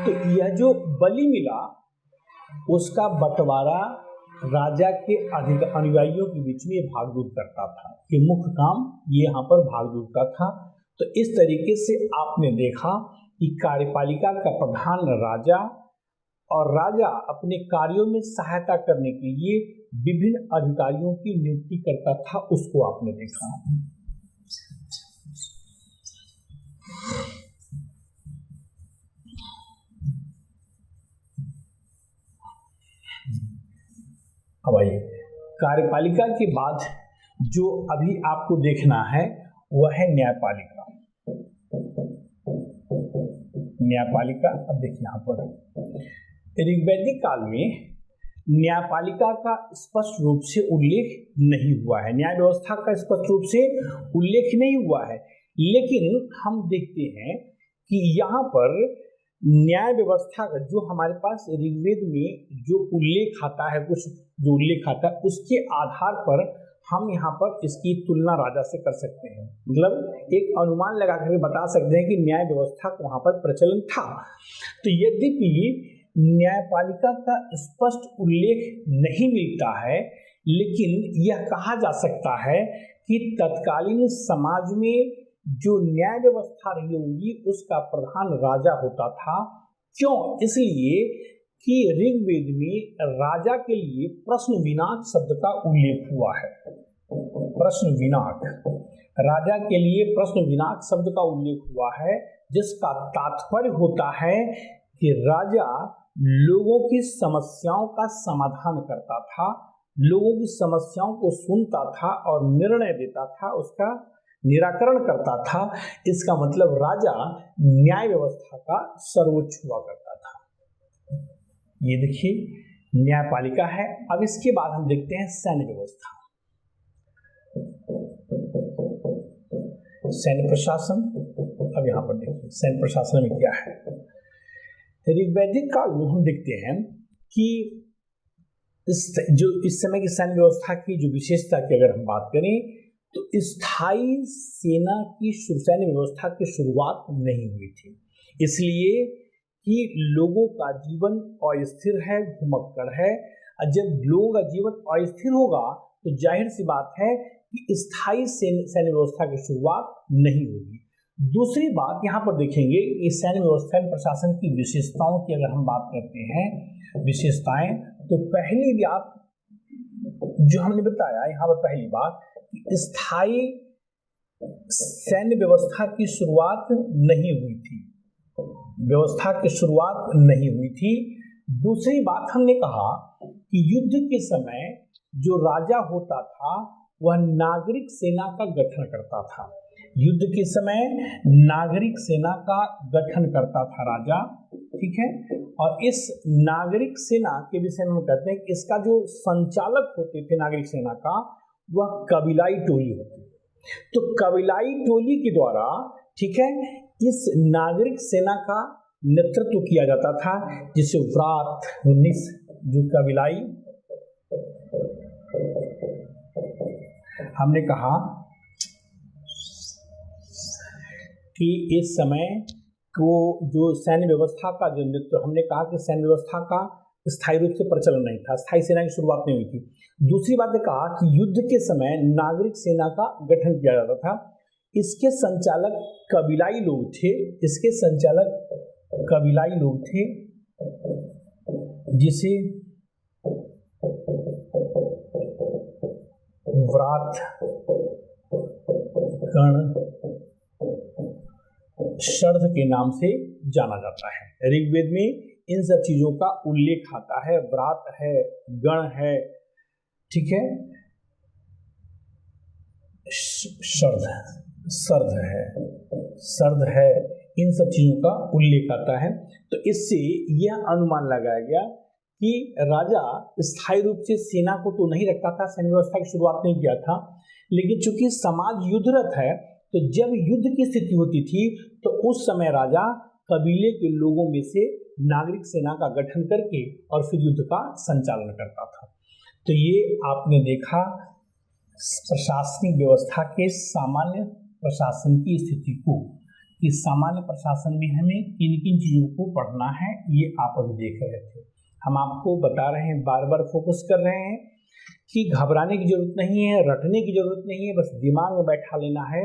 [SPEAKER 1] तो यह जो बलि मिला उसका बंटवारा राजा के अनुयायियों के बीच में भागदूत करता था। ये मुख्य काम ये यहाँ पर भागदूत का था। तो इस तरीके से आपने देखा कि कार्यपालिका का प्रधान राजा और राजा अपने कार्यों में सहायता करने के लिए विभिन्न अधिकारियों की नियुक्ति करता था, उसको आपने देखा। अब आइए कार्यपालिका के बाद जो अभी आपको देखना है वह है न्यायपालिका। न्यायपालिका, अब देखिए यहाँ पर ऋग्वैदिक काल में न्यायपालिका का स्पष्ट रूप से उल्लेख नहीं हुआ है, न्याय व्यवस्था का स्पष्ट रूप से उल्लेख नहीं हुआ है। लेकिन हम देखते हैं कि यहाँ पर न्याय व्यवस्था का जो हमारे पास ऋग्वेद में जो उल्लेख आता है, कुछ जो उल्लेख आता है उसके आधार पर हम यहाँ पर इसकी तुलना राजा से कर सकते हैं। मतलब एक अनुमान लगा कर बता सकते हैं कि न्याय व्यवस्था का वहाँ पर प्रचलन था। तो यद्यपि न्यायपालिका का स्पष्ट उल्लेख नहीं मिलता है, लेकिन यह कहा जा सकता है कि तत्कालीन समाज में जो न्याय व्यवस्था रही होगी उसका प्रधान राजा होता था। क्यों? इसलिए कि ऋग्वेद में राजा के लिए प्रश्न विनाक शब्द का उल्लेख हुआ है। प्रश्न विनाक, राजा के लिए प्रश्न विनाक शब्द का उल्लेख हुआ है, जिसका तात्पर्य होता है कि राजा लोगों की समस्याओं का समाधान करता था, लोगों की समस्याओं को सुनता था और निर्णय देता था, उसका निराकरण करता था। इसका मतलब राजा न्याय व्यवस्था का सर्वोच्च हुआ करता था। ये देखिए न्यायपालिका है। अब इसके बाद हम देखते हैं सैन्य व्यवस्था, सैन्य प्रशासन। अब यहाँ पर देखिए सैन्य प्रशासन में क्या है। ऋग्वैदिक काल में हम देखते हैं कि इस समय की सैन्य व्यवस्था की जो विशेषता की अगर हम बात करें तो स्थायी सेना की सैन्य व्यवस्था की शुरुआत नहीं हुई थी, इसलिए कि लोगों का जीवन अस्थिर है, घुमक्कड़ है। जब लोगों का जीवन अस्थिर होगा तो जाहिर सी बात है कि स्थायी सैन्य व्यवस्था की शुरुआत नहीं होगी। दूसरी बात यहाँ पर देखेंगे कि सैन्य व्यवस्था में प्रशासन की विशेषताओं की अगर हम बात करते हैं, विशेषताएं, तो पहली बात जो हमने बताया यहाँ पर, पहली बात स्थायी सैन्य व्यवस्था की शुरुआत नहीं हुई थी, व्यवस्था की शुरुआत नहीं हुई थी। दूसरी बात हमने कहा कि युद्ध के समय जो राजा होता था वह नागरिक सेना का गठन करता था। युद्ध के समय नागरिक सेना का गठन करता था राजा, ठीक है। और इस नागरिक सेना के विषय में हम कहते हैं कि इसका जो संचालक होते थे नागरिक सेना का, वह कबीलाई टोली होती है। तो कबीलाई टोली के द्वारा, ठीक है, इस नागरिक सेना का नेतृत्व किया जाता था, जिसे व्रात निस जो कबीलाई, हमने कहा कि इस समय को जो सैन्य व्यवस्था का जो नेतृत्व, हमने कहा कि सैन्य व्यवस्था का स्थायी रूप से प्रचलन नहीं था, स्थायी सेना की शुरुआत नहीं हुई थी। दूसरी बात ने कहा कि युद्ध के समय नागरिक सेना का गठन किया जाता था, इसके संचालक कबीलाई लोग थे, इसके संचालक कबीलाई लोग थे, जिसे व्रात, गण, शर्ध के नाम से जाना जाता है। ऋग्वेद में इन सब चीजों का उल्लेख आता है, व्रात है, गण है, ठीक है, शर्ध है, इन सब चीजों का उल्लेख आता है। तो इससे यह अनुमान लगाया गया कि राजा स्थायी रूप से सेना को तो नहीं रखता था, सैन्य व्यवस्था की शुरुआत नहीं किया था, लेकिन चूंकि समाज युद्धरत है तो जब युद्ध की स्थिति होती थी तो उस समय राजा कबीले के लोगों में से नागरिक सेना का गठन करके और फिर युद्ध का संचालन करता था। तो ये आपने देखा प्रशासनिक व्यवस्था के सामान्य प्रशासन की स्थिति को, कि सामान्य प्रशासन में हमें किन किन चीज़ों को पढ़ना है, ये आप अभी देख रहे थे। हम आपको बता रहे हैं, बार बार फोकस कर रहे हैं कि घबराने की जरूरत नहीं है, रटने की जरूरत नहीं है, बस दिमाग में बैठा लेना है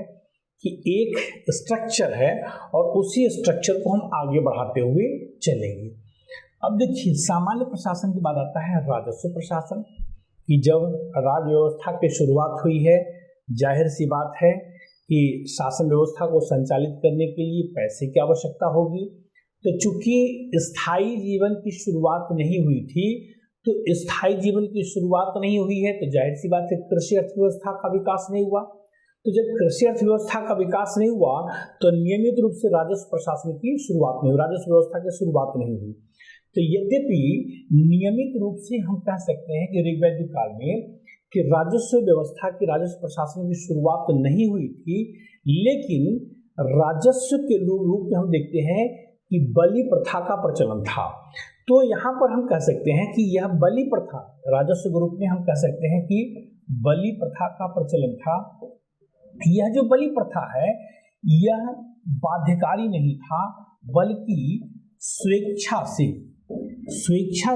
[SPEAKER 1] कि एक स्ट्रक्चर है और उसी स्ट्रक्चर को हम आगे बढ़ाते हुए चलेंगे। अब देखिए, सामान्य प्रशासन की बात आता है राजस्व प्रशासन, कि जब राज व्यवस्था की शुरुआत हुई है, जाहिर सी बात है कि शासन व्यवस्था को संचालित करने के लिए पैसे की आवश्यकता होगी। तो चूंकि स्थायी जीवन की शुरुआत नहीं हुई थी, तो स्थायी जीवन की शुरुआत नहीं हुई है तो जाहिर सी बात है कृषि अर्थव्यवस्था का विकास नहीं हुआ। तो जब कृषि अर्थव्यवस्था का विकास नहीं हुआ तो नियमित रूप से राजस्व प्रशासन की शुरुआत नहीं हुई, राजस्व व्यवस्था की शुरुआत नहीं हुई। तो यद्यपि नियमित रूप से हम कह सकते हैं कि ऋग्वैदिक काल में कि राजस्व व्यवस्था की, राजस्व प्रशासन की शुरुआत तो नहीं हुई थी, लेकिन राजस्व के रूप में हम देखते हैं कि बलि प्रथा का प्रचलन था। तो यहाँ पर हम कह सकते हैं कि यह बलि प्रथा, राजस्व के रूप में हम कह सकते हैं कि बलि प्रथा का प्रचलन था। यह जो बलि प्रथा है यह बाध्यकारी नहीं था, बल्कि स्वेच्छा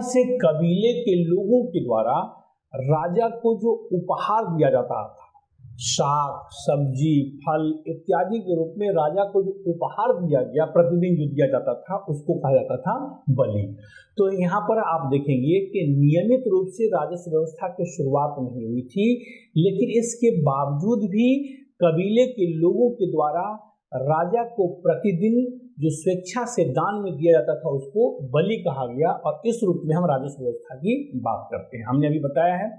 [SPEAKER 1] से कबीले के लोगों के द्वारा राजा को जो उपहार दिया जाता था, शाक, सब्जी, फल इत्यादि के रूप में राजा को जो उपहार दिया गया, प्रतिदिन जो दिया जाता था, उसको कहा जाता था बलि। तो यहाँ पर आप देखेंगे कि नियमित रूप से राजस्व व्यवस्था की शुरुआत नहीं हुई थी, लेकिन इसके बावजूद भी कबीले के लोगों के द्वारा राजा को प्रतिदिन जो स्वेच्छा से दान में दिया जाता था उसको बलि कहा गया, और इस रूप में हम राजस्व व्यवस्था की बात करते हैं। हमने अभी बताया है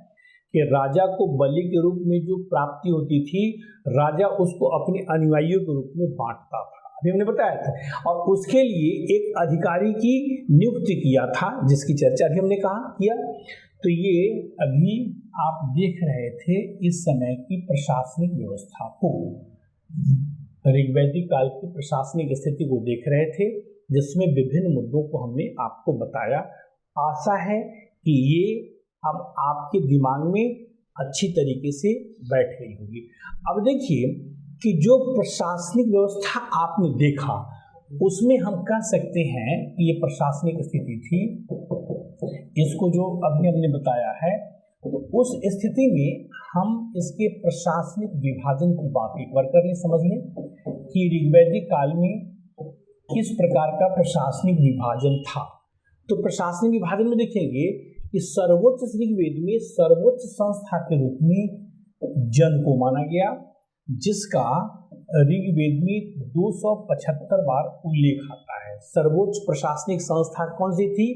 [SPEAKER 1] कि राजा को बलि के रूप में जो प्राप्ति होती थी, राजा उसको अपने अनुयायियों के रूप में बांटता था, अभी हमने बताया था, और उसके लिए एक अधिकारी की नियुक्ति किया था, जिसकी चर्चा भी हमने किया। तो ये अभी आप देख रहे थे इस समय की प्रशासनिक व्यवस्था को, ऋग्वैदिक काल की प्रशासनिक स्थिति को देख रहे थे, जिसमें विभिन्न मुद्दों को हमने आपको बताया। आशा है कि ये अब आपके दिमाग में अच्छी तरीके से बैठ गई होगी। अब देखिए कि जो प्रशासनिक व्यवस्था आपने देखा, उसमें हम कह सकते हैं कि ये प्रशासनिक स्थिति थी। इसको जो अभी हमने बताया है, तो उस स्थिति में हम इसके प्रशासनिक विभाजन की बात एक बार कर लें, समझ लें कि ऋग्वैदिक काल में किस प्रकार का प्रशासनिक विभाजन था। तो प्रशासनिक विभाजन में देखेंगे कि सर्वोच्च ऋग्वेद में सर्वोच्च संस्था के रूप में जन को माना गया, जिसका ऋग्वेद में 275 बार उल्लेख आता है। सर्वोच्च प्रशासनिक संस्था कौन सी थी?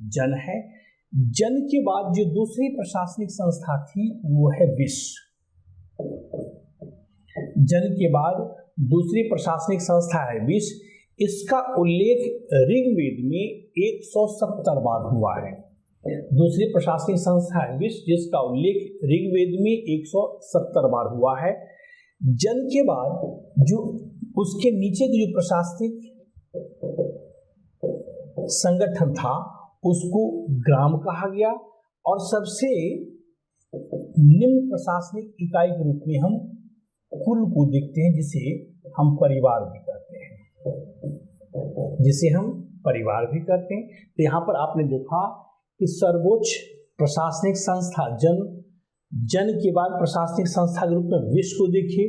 [SPEAKER 1] जन है। जन के बाद जो दूसरी प्रशासनिक संस्था थी वो है विश। जन के बाद दूसरी प्रशासनिक संस्था है विश। इसका उल्लेख ऋग्वेद में 170 बार हुआ है। दूसरी प्रशासनिक संस्था है विश, जिसका उल्लेख ऋग्वेद में 170 बार हुआ है। जन के बाद जो उसके नीचे की जो प्रशासनिक संगठन था उसको ग्राम कहा गया, और सबसे निम्न प्रशासनिक इकाई के रूप में हम कुल को देखते हैं, जिसे हम परिवार भी कहते हैं, तो यहाँ पर आपने देखा कि सर्वोच्च प्रशासनिक संस्था जन के बाद प्रशासनिक संस्था के रूप में विश को देखिए,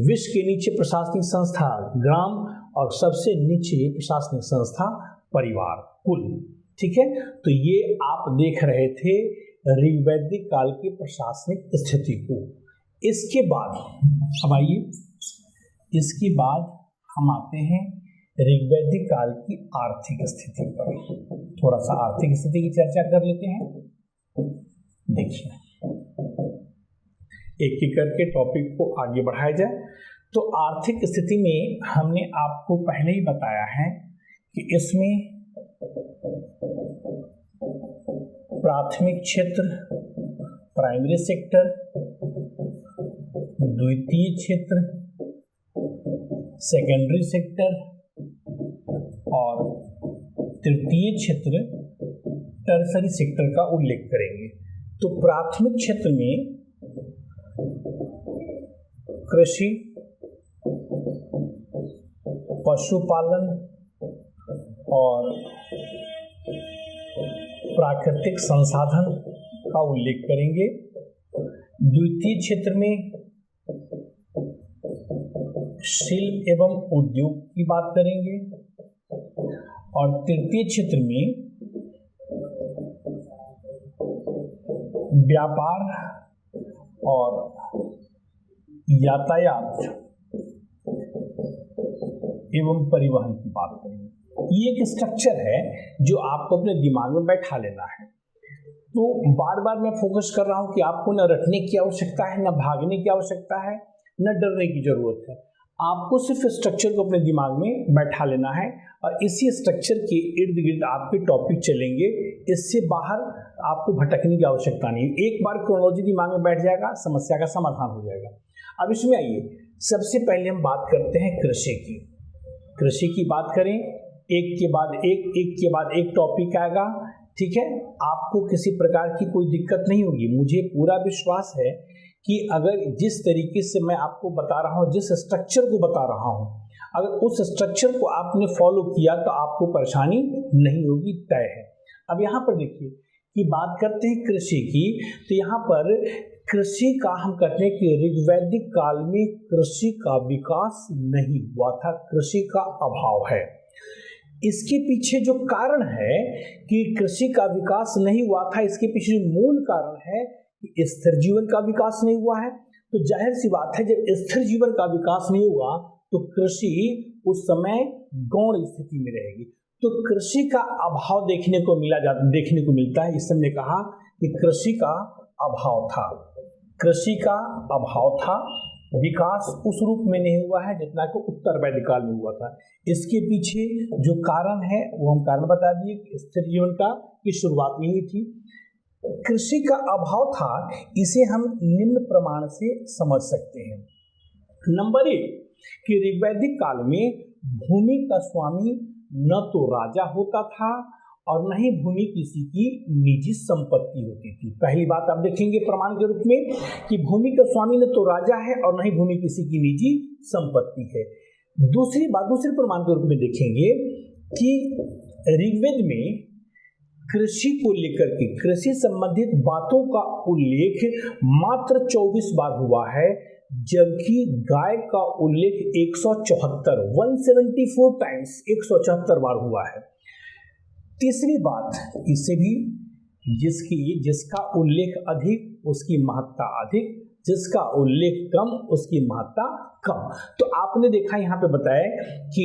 [SPEAKER 1] विश के नीचे प्रशासनिक संस्था ग्राम, और सबसे नीचे प्रशासनिक संस्था परिवार, कुल। ठीक है, तो ये आप देख रहे थे ऋग्वैदिक काल की प्रशासनिक स्थिति को। इसके बाद अब आइए, इसके बाद हम आते हैं ऋग्वैदिक काल की आर्थिक स्थिति पर। थोड़ा सा आर्थिक स्थिति की चर्चा कर लेते हैं। देखिए, एक एक करके टॉपिक को आगे बढ़ाया जाए। तो आर्थिक स्थिति में हमने आपको पहले ही बताया है कि इसमें प्राथमिक क्षेत्र, प्राइमरी सेक्टर, द्वितीय क्षेत्र, सेकेंडरी सेक्टर और तृतीय क्षेत्र, टर्सरी सेक्टर का उल्लेख करेंगे। तो प्राथमिक क्षेत्र में कृषि, पशुपालन और प्राकृतिक संसाधन का उल्लेख करेंगे। द्वितीय क्षेत्र में शिल्प एवं उद्योग की बात करेंगे और तृतीय क्षेत्र में व्यापार और यातायात एवं परिवहन की बात करेंगे। ये एक स्ट्रक्चर है जो आपको अपने दिमाग में बैठा लेना है। तो बार बार मैं फोकस कर रहा हूं कि आपको न रटने की आवश्यकता है, न भागने की आवश्यकता है, न डरने की जरूरत है। आपको सिर्फ स्ट्रक्चर को अपने दिमाग में बैठा लेना है और इसी स्ट्रक्चर के इर्द गिर्द आपके टॉपिक चलेंगे। इससे बाहर आपको भटकने की आवश्यकता नहीं। एक बार क्रोनोलॉजी दिमाग में बैठ जाएगा, समस्या का समाधान हो जाएगा। अब इसमें आइए, सबसे पहले हम बात करते हैं कृषि की। कृषि की बात करें, एक के बाद एक टॉपिक आएगा, ठीक है। आपको किसी प्रकार की कोई दिक्कत नहीं होगी। मुझे पूरा विश्वास है कि अगर जिस तरीके से मैं आपको बता रहा हूँ, जिस स्ट्रक्चर को बता रहा हूँ, अगर उस स्ट्रक्चर को आपने फॉलो किया तो आपको परेशानी नहीं होगी, तय है। अब यहाँ पर देखिए कि बात करते हैं कृषि की। तो यहाँ पर कृषि का हम कहते हैं कि ऋग्वैदिक काल में कृषि का विकास नहीं हुआ था, कृषि का अभाव है। इसके पीछे जो कारण है कि कृषि का विकास नहीं हुआ था, इसके पीछे मूल कारण है कि स्थिर जीवन का विकास नहीं हुआ है। तो जाहिर सी बात है, जब स्थिर जीवन का विकास नहीं हुआ तो कृषि उस समय गौण स्थिति में रहेगी। तो कृषि का अभाव देखने को मिलता है। इससे हमने कहा कि कृषि का अभाव था, कृषि का अभाव था, विकास उस रूप में नहीं हुआ है जितना कि उत्तर वैदिक काल में हुआ था। इसके पीछे जो कारण है वो हम कारण बता दिए कि स्थिर जीवन का की शुरुआत नहीं हुई थी, कृषि का अभाव था। इसे हम निम्न प्रमाण से समझ सकते हैं। नंबर 1 कि ऋग्वैदिक काल में भूमि का स्वामी न तो राजा होता था और न ही भूमि किसी की निजी संपत्ति होती थी। पहली बात आप देखेंगे प्रमाण के रूप में कि भूमि का स्वामी न तो राजा है और न ही भूमि किसी की निजी संपत्ति है। दूसरी प्रमाण के रूप में देखेंगे कि ऋग्वेद में कृषि को लेकर के, कृषि संबंधित बातों का उल्लेख मात्र 24 बार हुआ है, जबकि गाय का उल्लेख 174 टाइम्स 174 बार हुआ है। तीसरी बात, इससे भी जिसका उल्लेख अधिक उसकी महत्ता अधिक, जिसका उल्लेख कम उसकी महत्ता कम। तो आपने देखा यहाँ पे बताया कि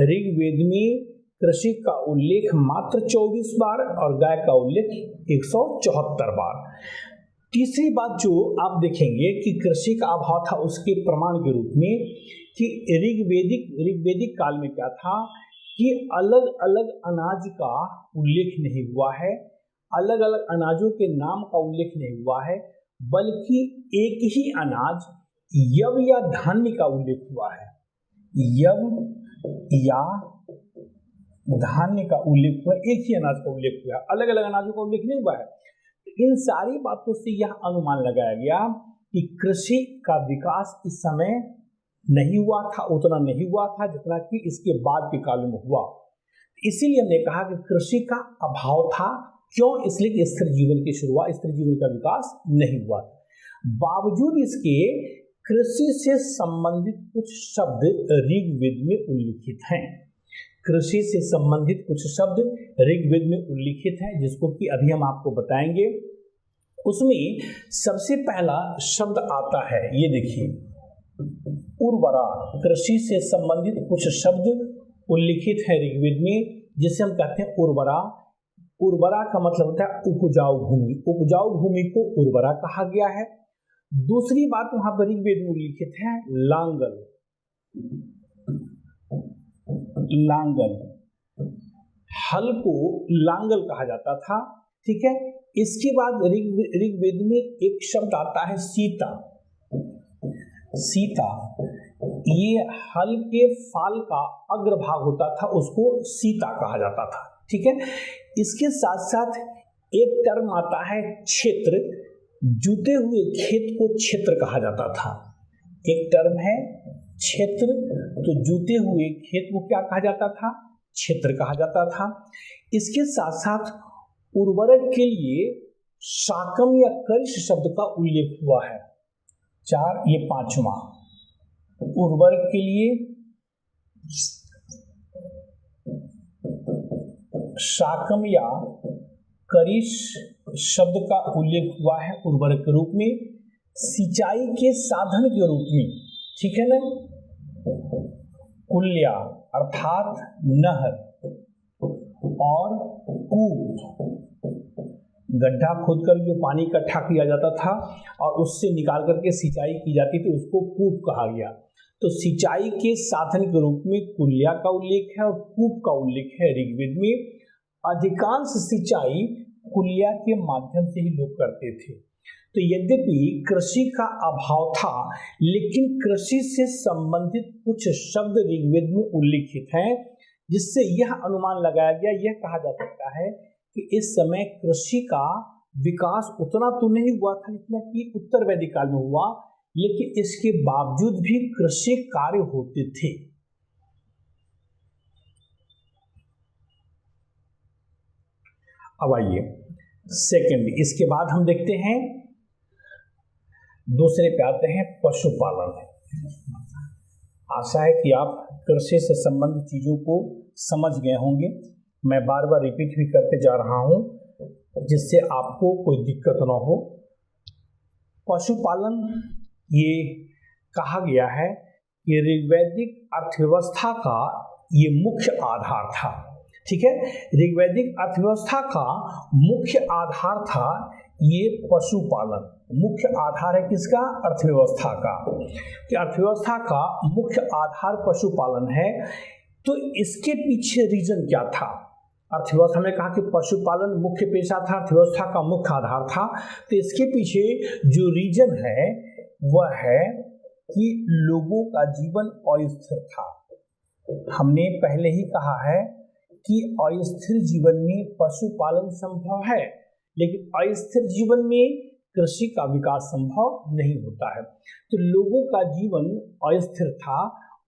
[SPEAKER 1] ऋग्वेद में कृषि का उल्लेख मात्र 24 बार और गाय का उल्लेख 174 बार। तीसरी बात जो आप देखेंगे कि कृषि का अभाव था, उसके प्रमाण के रूप में कि ऋग्वैदिक काल में क्या था कि अलग अलग अनाज का उल्लेख नहीं हुआ है, अलग अलग अनाजों के नाम का उल्लेख नहीं हुआ है, बल्कि एक ही अनाज यव या धान्य का उल्लेख हुआ है। यव या धान्य का उल्लेख हुआ, एक ही अनाज का उल्लेख हुआ है, अलग अलग अनाजों का उल्लेख नहीं हुआ है। इन सारी बातों से यह अनुमान लगाया गया कि कृषि का विकास इस समय नहीं हुआ था, उतना नहीं हुआ था जितना कि इसके बाद के काल में हुआ। इसीलिए हमने कहा कि कृषि का अभाव था। क्यों? इसलिए कि स्थिर जीवन की शुरुआत, स्थिर जीवन का विकास नहीं हुआ। बावजूद इसके कृषि से संबंधित कुछ शब्द ऋग्वेद में उल्लिखित हैं। कृषि से संबंधित कुछ शब्द ऋग्वेद में उल्लिखित हैं, जिसको कि अभी हम आपको बताएंगे। उसमें सबसे पहला शब्द आता है, ये देखिए, उर्वरा। कृषि से संबंधित कुछ शब्द उल्लिखित है ऋग्वेद में, जिसे हम कहते हैं उर्वरा। उर्वरा का मतलब होता है उपजाऊ भूमि। उपजाऊ भूमि को उर्वरा कहा गया है। दूसरी बात वहां पर ऋग्वेद में उल्लिखित है लांगल। लांगल, हल को लांगल कहा जाता था, ठीक है। इसके बाद ऋग्वेद में एक शब्द आता है सीता। सीता, ये हल के फाल का अग्रभाग होता था, उसको सीता कहा जाता था, ठीक है। इसके साथ साथ एक टर्म आता है क्षेत्र। जुते हुए खेत को क्षेत्र कहा जाता था। एक टर्म है क्षेत्र, तो जुते हुए खेत को क्या कहा जाता था? क्षेत्र कहा जाता था। इसके साथ साथ उर्वरक के लिए शाकम या करिष्ठ शब्द का उल्लेख हुआ है। 4, ये 5वां। उर्वरक के लिए शाकम या करिष्ठ शब्द का उल्लेख हुआ है उर्वरक के रूप में। सिंचाई के साधन के रूप में, ठीक है ना, कुल्या अर्थात नहर और कूप, गड्ढा खोदकर जो पानी इकट्ठा किया जाता था और उससे निकाल करके सिंचाई की जाती थी, उसको कूप कहा गया। तो सिंचाई के साधन के रूप में कुल्या का उल्लेख है और कूप का उल्लेख है ऋग्वेद में। अधिकांश सिंचाई कुल्या के माध्यम से ही लोग करते थे। तो यद्यपि कृषि का अभाव था, लेकिन कृषि से संबंधित कुछ शब्द ऋग्वेद में उल्लिखित हैं, जिससे यह अनुमान लगाया गया, यह कहा जा सकता है कि इस समय कृषि का विकास उतना तो नहीं हुआ था जितना कि उत्तर वैदिक काल में हुआ, लेकिन इसके बावजूद भी कृषि कार्य होते थे। अब आइए सेकेंड, इसके बाद हम देखते हैं, दूसरे पे आते हैं पशुपालन। आशा है कि आप कृषि से संबंधित चीजों को समझ गए होंगे। मैं बार बार रिपीट भी करते जा रहा हूं, जिससे आपको कोई दिक्कत ना हो। पशुपालन, ये कहा गया है कि ऋग्वैदिक अर्थव्यवस्था का ये मुख्य आधार था, ठीक है। ऋग्वैदिक अर्थव्यवस्था का मुख्य आधार था ये पशुपालन। मुख्य आधार है किसका? अर्थव्यवस्था का। कि अर्थव्यवस्था का मुख्य आधार पशुपालन है। तो इसके पीछे रीजन क्या था? अर्थव्यवस्था में कहा कि पशुपालन मुख्य पेशा था, अर्थव्यवस्था का मुख्य आधार था। तो इसके पीछे जो रीजन है वह है कि लोगों का जीवन अस्थिर था। हमने पहले ही कहा है कि अस्थिर जीवन में पशुपालन संभव है, लेकिन अस्थिर जीवन में कृषि का विकास संभव नहीं होता है। तो लोगों का जीवन अस्थिर था।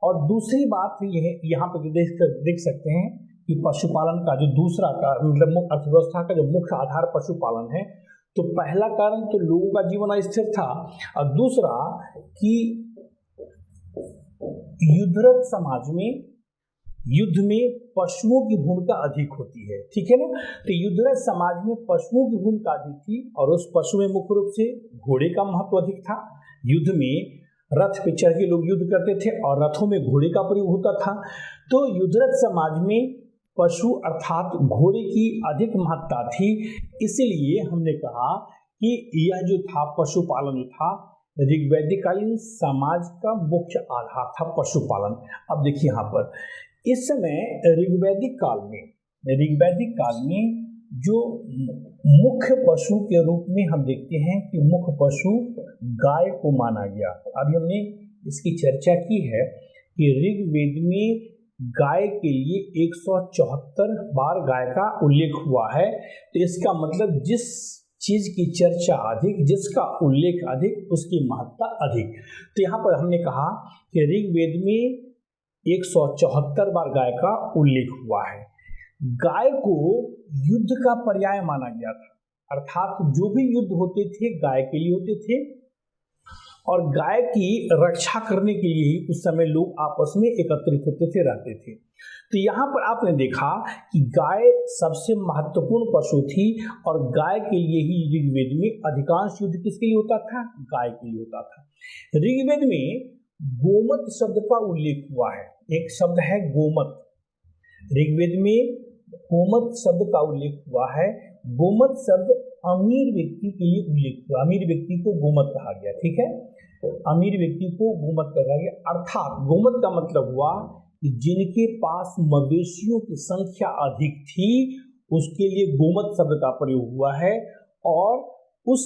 [SPEAKER 1] और दूसरी बात यह यहाँ पर देख सकते हैं कि पशुपालन का जो दूसरा मतलब अर्थव्यवस्था का जो मुख्य आधार पशुपालन है। तो पहला कारण तो लोगों का जीवन अस्थिर था, और दूसरा कि युद्धरत समाज में युद्ध में पशुओं की भूमिका अधिक होती है, ठीक है ना। तो युद्धरत समाज में पशुओं की भूमिका अधिक थी, और उस पशु में मुख्य रूप से घोड़े का महत्व अधिक था। युद्ध में रथ पे चढ़ के लोग युद्ध करते थे और रथों में घोड़े का प्रयोग होता था। तो युद्धरत समाज में पशु अर्थात घोड़े की अधिक महत्ता थी। इसलिए हमने कहा कि यह जो था पशुपालन था, ऋग्वैदिककालीन समाज का मुख्य आधार था पशुपालन। अब देखिए यहाँ पर इस समय ऋग्वैदिक काल में जो मुख्य पशु के रूप में हम देखते हैं कि मुख्य पशु गाय को माना गया। अभी हमने इसकी चर्चा की है कि ऋग्वेद में गाय के लिए 174 बार गाय का उल्लेख हुआ है। तो इसका मतलब जिस चीज की चर्चा अधिक, जिसका उल्लेख अधिक, उसकी महत्ता अधिक। तो यहाँ पर हमने कहा कि ऋग्वेद में 174 बार गाय का उल्लेख हुआ है। गाय को युद्ध का पर्याय माना गया था, अर्थात जो भी युद्ध होते थे गाय के लिए होते थे। और गाय की रक्षा करने के लिए ही उस समय लोग आपस में एकत्रित होते थे, रहते थे। तो यहाँ पर आपने देखा कि गाय सबसे महत्वपूर्ण पशु थी और गाय के लिए ही ऋग्वेद में अधिकांश युद्ध किसके लिए होता था? गाय के लिए होता था। ऋग्वेद में गोमत शब्द का उल्लेख हुआ है। एक शब्द है गोमत, ऋग्वेद में गोमत शब्द का उल्लेख हुआ है। गोमत शब्द अमीर व्यक्ति के लिए उल्लेख हुआ, अमीर व्यक्ति को गोमत कहा गया, ठीक है, अमीर व्यक्ति को गोमत कहा गया। अर्थात गोमत का मतलब हुआ कि जिनके पास मवेशियों की संख्या अधिक थी उसके लिए गोमत शब्द का प्रयोग हुआ है। और उस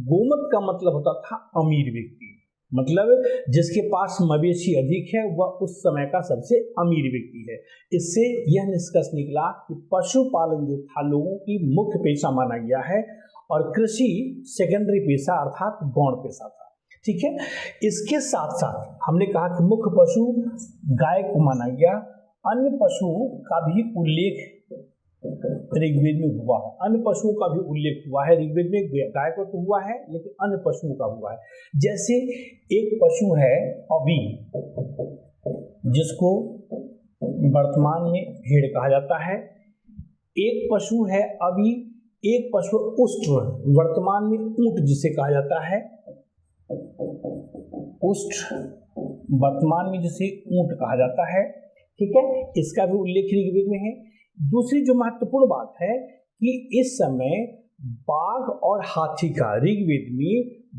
[SPEAKER 1] गोमत का मतलब होता था अमीर व्यक्ति, मतलब जिसके पास मवेशी अधिक है वह उस समय का सबसे अमीर व्यक्ति है। इससे यह निष्कर्ष निकला कि पशुपालन जो था लोगों की मुख्य पेशा माना गया है और कृषि सेकेंडरी पेशा अर्थात गौण पेशा था, ठीक है। इसके साथ साथ हमने कहा कि मुख्य पशु गाय को माना गया। अन्य पशुओं का भी उल्लेख ऋग्वेद में हुआ है, अन्य पशुओं का भी उल्लेख हुआ है। ऋग्वेद में गाय को तो हुआ है लेकिन अन्य पशुओं का हुआ है। जैसे एक पशु है अवी, जिसको वर्तमान में भेड़ कहा जाता है। एक पशु है अवी, एक पशु उष्ट्र, वर्तमान में ऊंट जिसे कहा जाता है, उष्ट्र वर्तमान में जिसे ऊंट कहा जाता है, ठीक है। इसका भी उल्लेख ऋग्वेद में है। दूसरी जो महत्वपूर्ण बात है कि इस समय बाघ और हाथी का, ऋग्वेद में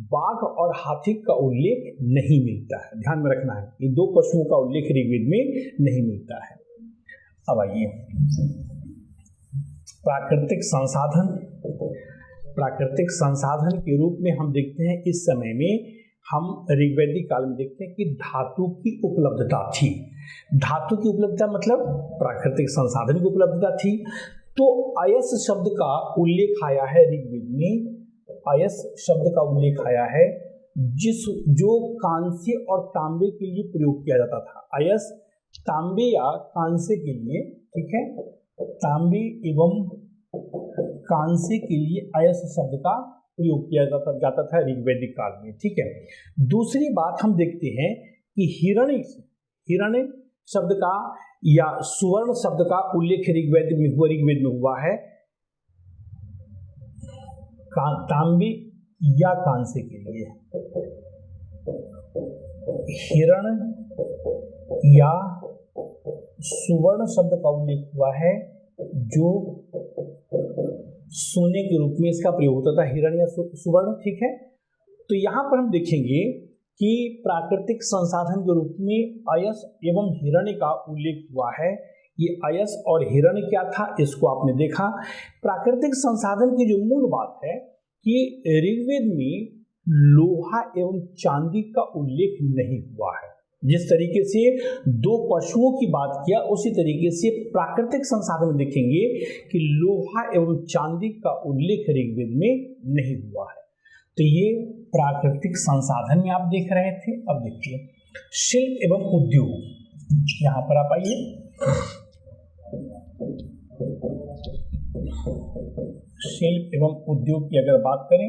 [SPEAKER 1] बाघ और हाथी का उल्लेख नहीं मिलता है, ध्यान में रखना है, ये दो पशुओं का उल्लेख ऋग्वेद में नहीं मिलता है। अब आइए प्राकृतिक संसाधन, प्राकृतिक संसाधन के रूप में हम देखते हैं इस समय में हम ऋग्वैदिक काल में देखते हैं कि धातु की उपलब्धता थी। धातु की उपलब्धता मतलब प्राकृतिक संसाधन की उपलब्धता थी। तो अयस शब्द का उल्लेख आया है ऋग्वेद में, अयस शब्द का उल्लेख आया है जो कांस्य और तांबे के लिए प्रयोग किया जाता था। अयस तांबे या कांस्य के लिए, ठीक है, तांबे एवं कांस्य के लिए अयस शब्द का प्रयोग किया जाता था ऋग्वैदिक काल में, ठीक है। दूसरी बात हम देखते हैं कि हिरण्य शब्द का या सुवर्ण शब्द का उल्लेख ऋग्वेद में हुआ है तांबे या कांस्य के लिए। हिरण्य या सुवर्ण शब्द का उल्लेख हुआ है जो सोने के रूप में इसका प्रयोग होता था, हिरण्य या सुवर्ण, ठीक है। तो यहाँ पर हम देखेंगे कि प्राकृतिक संसाधन के रूप में अयस एवं हिरण्य का उल्लेख हुआ है। ये अयस और हिरण्य क्या था इसको आपने देखा। प्राकृतिक संसाधन की जो मूल बात है कि ऋग्वेद में लोहा एवं चांदी का उल्लेख नहीं हुआ है। जिस तरीके से दो पशुओं की बात किया उसी तरीके से प्राकृतिक संसाधन में देखेंगे कि लोहा एवं चांदी का उल्लेख ऋग्वेद में नहीं हुआ है। तो ये प्राकृतिक संसाधन में आप देख रहे थे। अब देखिए शिल्प एवं उद्योग, यहाँ पर आप आइए। शिल्प एवं उद्योग की अगर बात करें,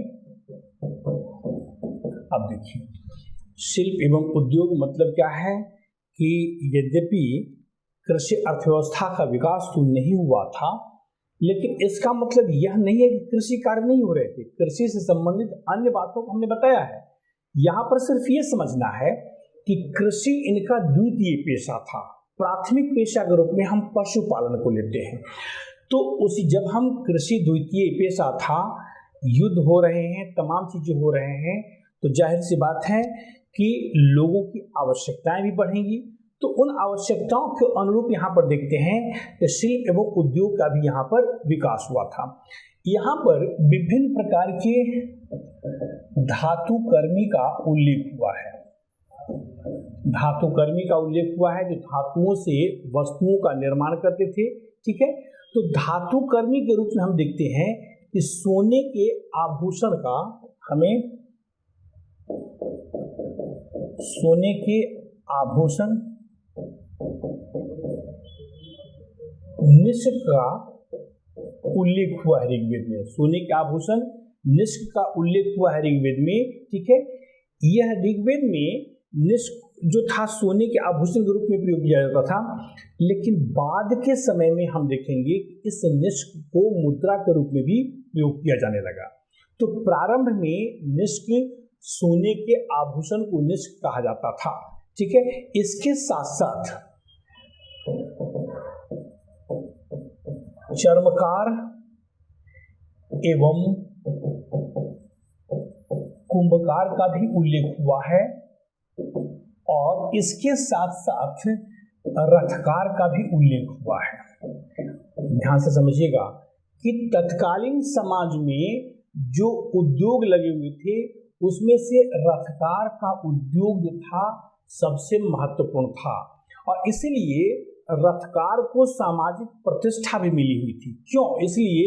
[SPEAKER 1] अब देखिए शिल्प एवं उद्योग मतलब क्या है कि यद्यपि कृषि अर्थव्यवस्था का विकास तो नहीं हुआ था, लेकिन इसका मतलब यह नहीं है कि कृषि कार्य नहीं हो रहे थे। कृषि से संबंधित अन्य बातों को हमने बताया है। यहाँ पर सिर्फ ये समझना है कि कृषि इनका द्वितीय पेशा था। प्राथमिक पेशा के रूप में हम पशुपालन को लेते हैं। तो उसी जब हम कृषि द्वितीय पेशा था, युद्ध हो रहे हैं, तमाम चीजें हो रहे हैं, तो जाहिर सी बात है कि लोगों की आवश्यकताएं भी बढ़ेंगी। तो उन आवश्यकताओं के अनुरूप यहाँ पर देखते हैं कि शिल्प एवं उद्योग का भी यहाँ पर विकास हुआ था। यहाँ पर विभिन्न प्रकार के धातु कर्मी का उल्लेख हुआ है। धातु कर्मी का उल्लेख हुआ है जो धातुओं से वस्तुओं का निर्माण करते थे, ठीक है। तो धातु कर्मी के रूप में हम देखते हैं कि सोने के आभूषण का, हमें सोने के आभूषण निष्क का उल्लेख हुआ है ऋग्वेद में। सोने के आभूषण निष्क का उल्लेख हुआ है ऋग्वेद में, ठीक है। यह ऋग्वेद में निष्क जो था सोने के आभूषण के रूप में प्रयोग किया जाता था, लेकिन बाद के समय में हम देखेंगे इस निष्क को मुद्रा के रूप में भी प्रयोग किया जाने लगा। तो प्रारंभ में निष्क सोने के आभूषण को निष्क कहा जाता था, ठीक है। इसके साथ साथ चर्मकार एवं कुंभकार का भी उल्लेख हुआ है और इसके साथ साथ रथकार का भी उल्लेख हुआ है। ध्यान से समझिएगा कि तत्कालीन समाज में जो उद्योग लगे हुए थे उसमें से रथकार का उद्योग जो था सबसे महत्वपूर्ण था और इसलिए रथकार को सामाजिक प्रतिष्ठा भी मिली हुई थी। क्यों? इसलिए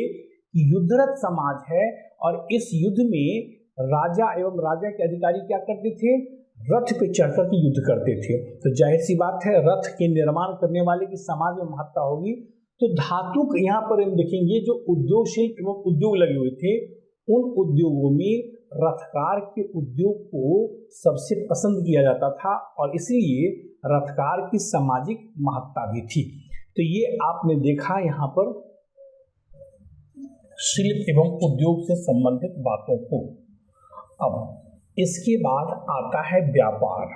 [SPEAKER 1] युद्धरत समाज है और इस युद्ध में राजा एवं राजा के अधिकारी क्या करते थे? रथ पे चढ़कर के युद्ध करते थे। तो जाहिर सी बात है रथ के निर्माण करने वाले की समाज में महत्ता होगी। तो धातु यहाँ पर हम देखेंगे जो उद्योग शिल्प एवं उद्योग लगे हुए थे उन उद्योगों में रथकार के उद्योग को सबसे पसंद किया जाता था और इसलिए रथकार की सामाजिक महत्ता भी थी। तो ये आपने देखा यहाँ पर शिल्प एवं उद्योग से संबंधित बातों को। अब इसके बाद आता है व्यापार।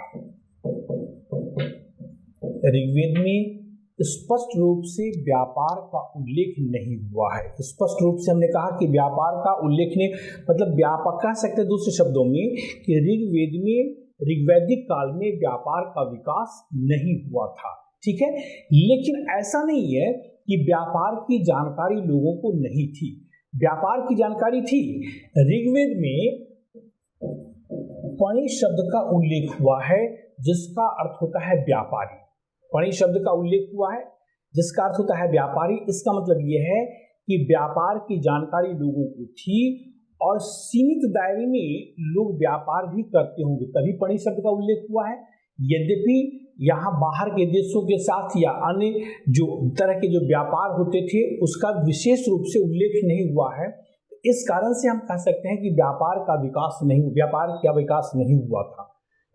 [SPEAKER 1] ऋग्वेद में स्पष्ट रूप से व्यापार का उल्लेख नहीं हुआ है। स्पष्ट रूप से हमने कहा कि व्यापार का उल्लेख नहीं, मतलब व्यापक कह सकते हैं दूसरे शब्दों में कि ऋग्वेद में ऋग्वैदिक काल में व्यापार का विकास नहीं हुआ था, ठीक है। लेकिन ऐसा नहीं है कि व्यापार की जानकारी लोगों को नहीं थी, व्यापार की जानकारी थी। ऋग्वेद में पणि शब्द का उल्लेख हुआ है जिसका अर्थ होता है व्यापारी। पणि शब्द का उल्लेख हुआ है जिसका अर्थ होता है व्यापारी। इसका मतलब यह है कि व्यापार की जानकारी लोगों को थी और सीमित दायरे में लोग व्यापार भी करते होंगे, तभी पणि शब्द का उल्लेख हुआ है। यद्यपि यहाँ बाहर के देशों के साथ या अन्य जो तरह के जो व्यापार होते थे उसका विशेष रूप से उल्लेख नहीं हुआ है। इस कारण से हम कह सकते हैं कि व्यापार का विकास नहीं हुआ था,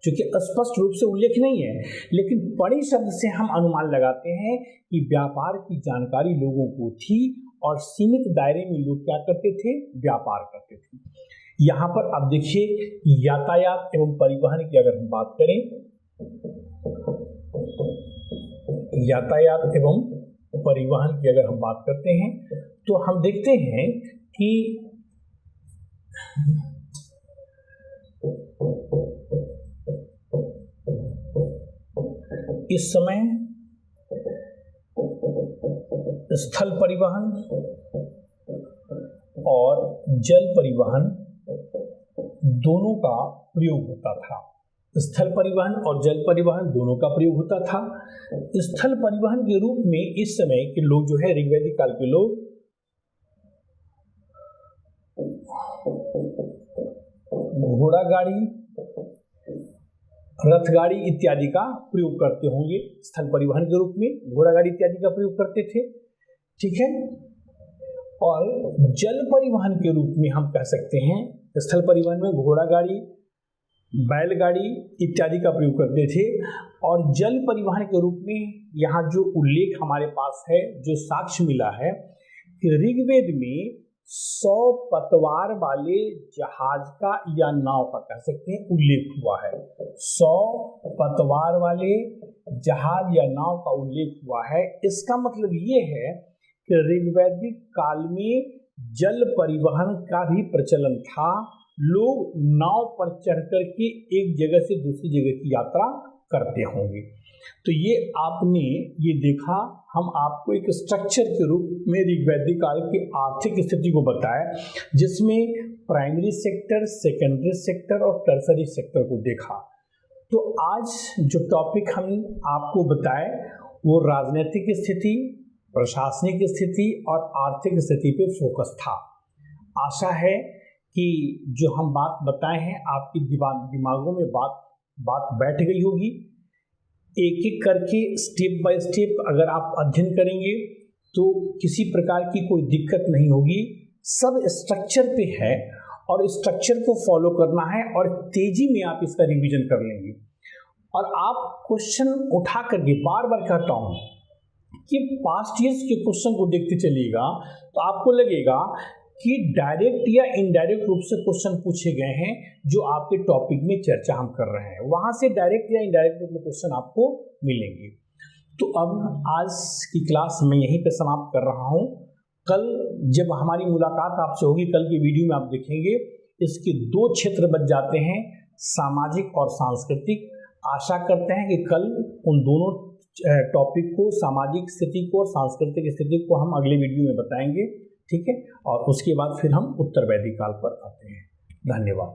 [SPEAKER 1] क्योंकि स्पष्ट रूप से उल्लेख नहीं है। लेकिन पणि शब्द से हम अनुमान लगाते हैं कि व्यापार की जानकारी लोगों को थी और सीमित दायरे में लोग क्या करते थे? व्यापार करते थे। यहाँ पर अब देखिए यातायात एवं परिवहन की अगर हम बात करें, यातायात एवं परिवहन की अगर हम बात करते हैं तो हम देखते हैं कि इस समय स्थल परिवहन और जल परिवहन दोनों का प्रयोग होता था। स्थल परिवहन और जल परिवहन दोनों का प्रयोग होता था। स्थल परिवहन के रूप में इस समय के लोग जो है ऋग्वैदिक काल के लोग घोड़ा गाड़ी, रथ गाड़ी इत्यादि का प्रयोग करते होंगे। स्थल परिवहन के रूप में घोड़ा गाड़ी इत्यादि का प्रयोग करते थे, ठीक है। और जल परिवहन के रूप में हम कह सकते हैं स्थल परिवहन में घोड़ा गाड़ी, बैलगाड़ी इत्यादि का प्रयोग करते थे। और जल परिवहन के रूप में यहाँ जो उल्लेख हमारे पास है, जो साक्ष्य मिला है कि ऋग्वेद में 100 पतवार वाले जहाज का या नाव का कह सकते हैं उल्लेख हुआ है। 100 पतवार वाले जहाज या नाव का उल्लेख हुआ है। इसका मतलब ये है कि ऋग्वैदिक काल में जल परिवहन का भी प्रचलन था। लोग नाव पर चढ़कर के एक जगह से दूसरी जगह की यात्रा करते होंगे। तो ये आपने ये देखा, हम आपको एक स्ट्रक्चर के रूप में ऋग्वैदिक काल की आर्थिक स्थिति को बताया, जिसमें प्राइमरी सेक्टर, सेकेंडरी सेक्टर और टर्सरी सेक्टर को देखा। तो आज जो टॉपिक हम आपको बताए वो राजनीतिक स्थिति, प्रशासनिक स्थिति और आर्थिक स्थिति पे फोकस था। आशा है कि जो हम बात बताए हैं आपकी दिमागों में बात बैठ गई होगी। एक एक करके स्टेप बाय स्टेप अगर आप अध्ययन करेंगे तो किसी प्रकार की कोई दिक्कत नहीं होगी। सब स्ट्रक्चर पे है और स्ट्रक्चर को फॉलो करना है और तेजी में आप इसका रिवीजन कर लेंगे। और आप क्वेश्चन उठा करके बार बार कहता हूँ कि पास्ट ईयर्स के क्वेश्चन को देखते चलिएगा तो आपको लगेगा कि डायरेक्ट या इनडायरेक्ट रूप से क्वेश्चन पूछे गए हैं जो आपके टॉपिक में चर्चा हम कर रहे हैं, वहाँ से डायरेक्ट या इनडायरेक्ट रूप में क्वेश्चन आपको मिलेंगे। तो अब आज की क्लास मैं यहीं पे समाप्त कर रहा हूँ। कल जब हमारी मुलाकात आपसे होगी, कल की वीडियो में आप देखेंगे इसके 2 क्षेत्र बच जाते हैं, सामाजिक और सांस्कृतिक। आशा करते हैं कि कल उन दोनों टॉपिक को, सामाजिक स्थिति को और सांस्कृतिक स्थिति को हम अगले वीडियो में बताएंगे, ठीक है। और उसके बाद फिर हम उत्तर वैदिक काल पर आते हैं। धन्यवाद।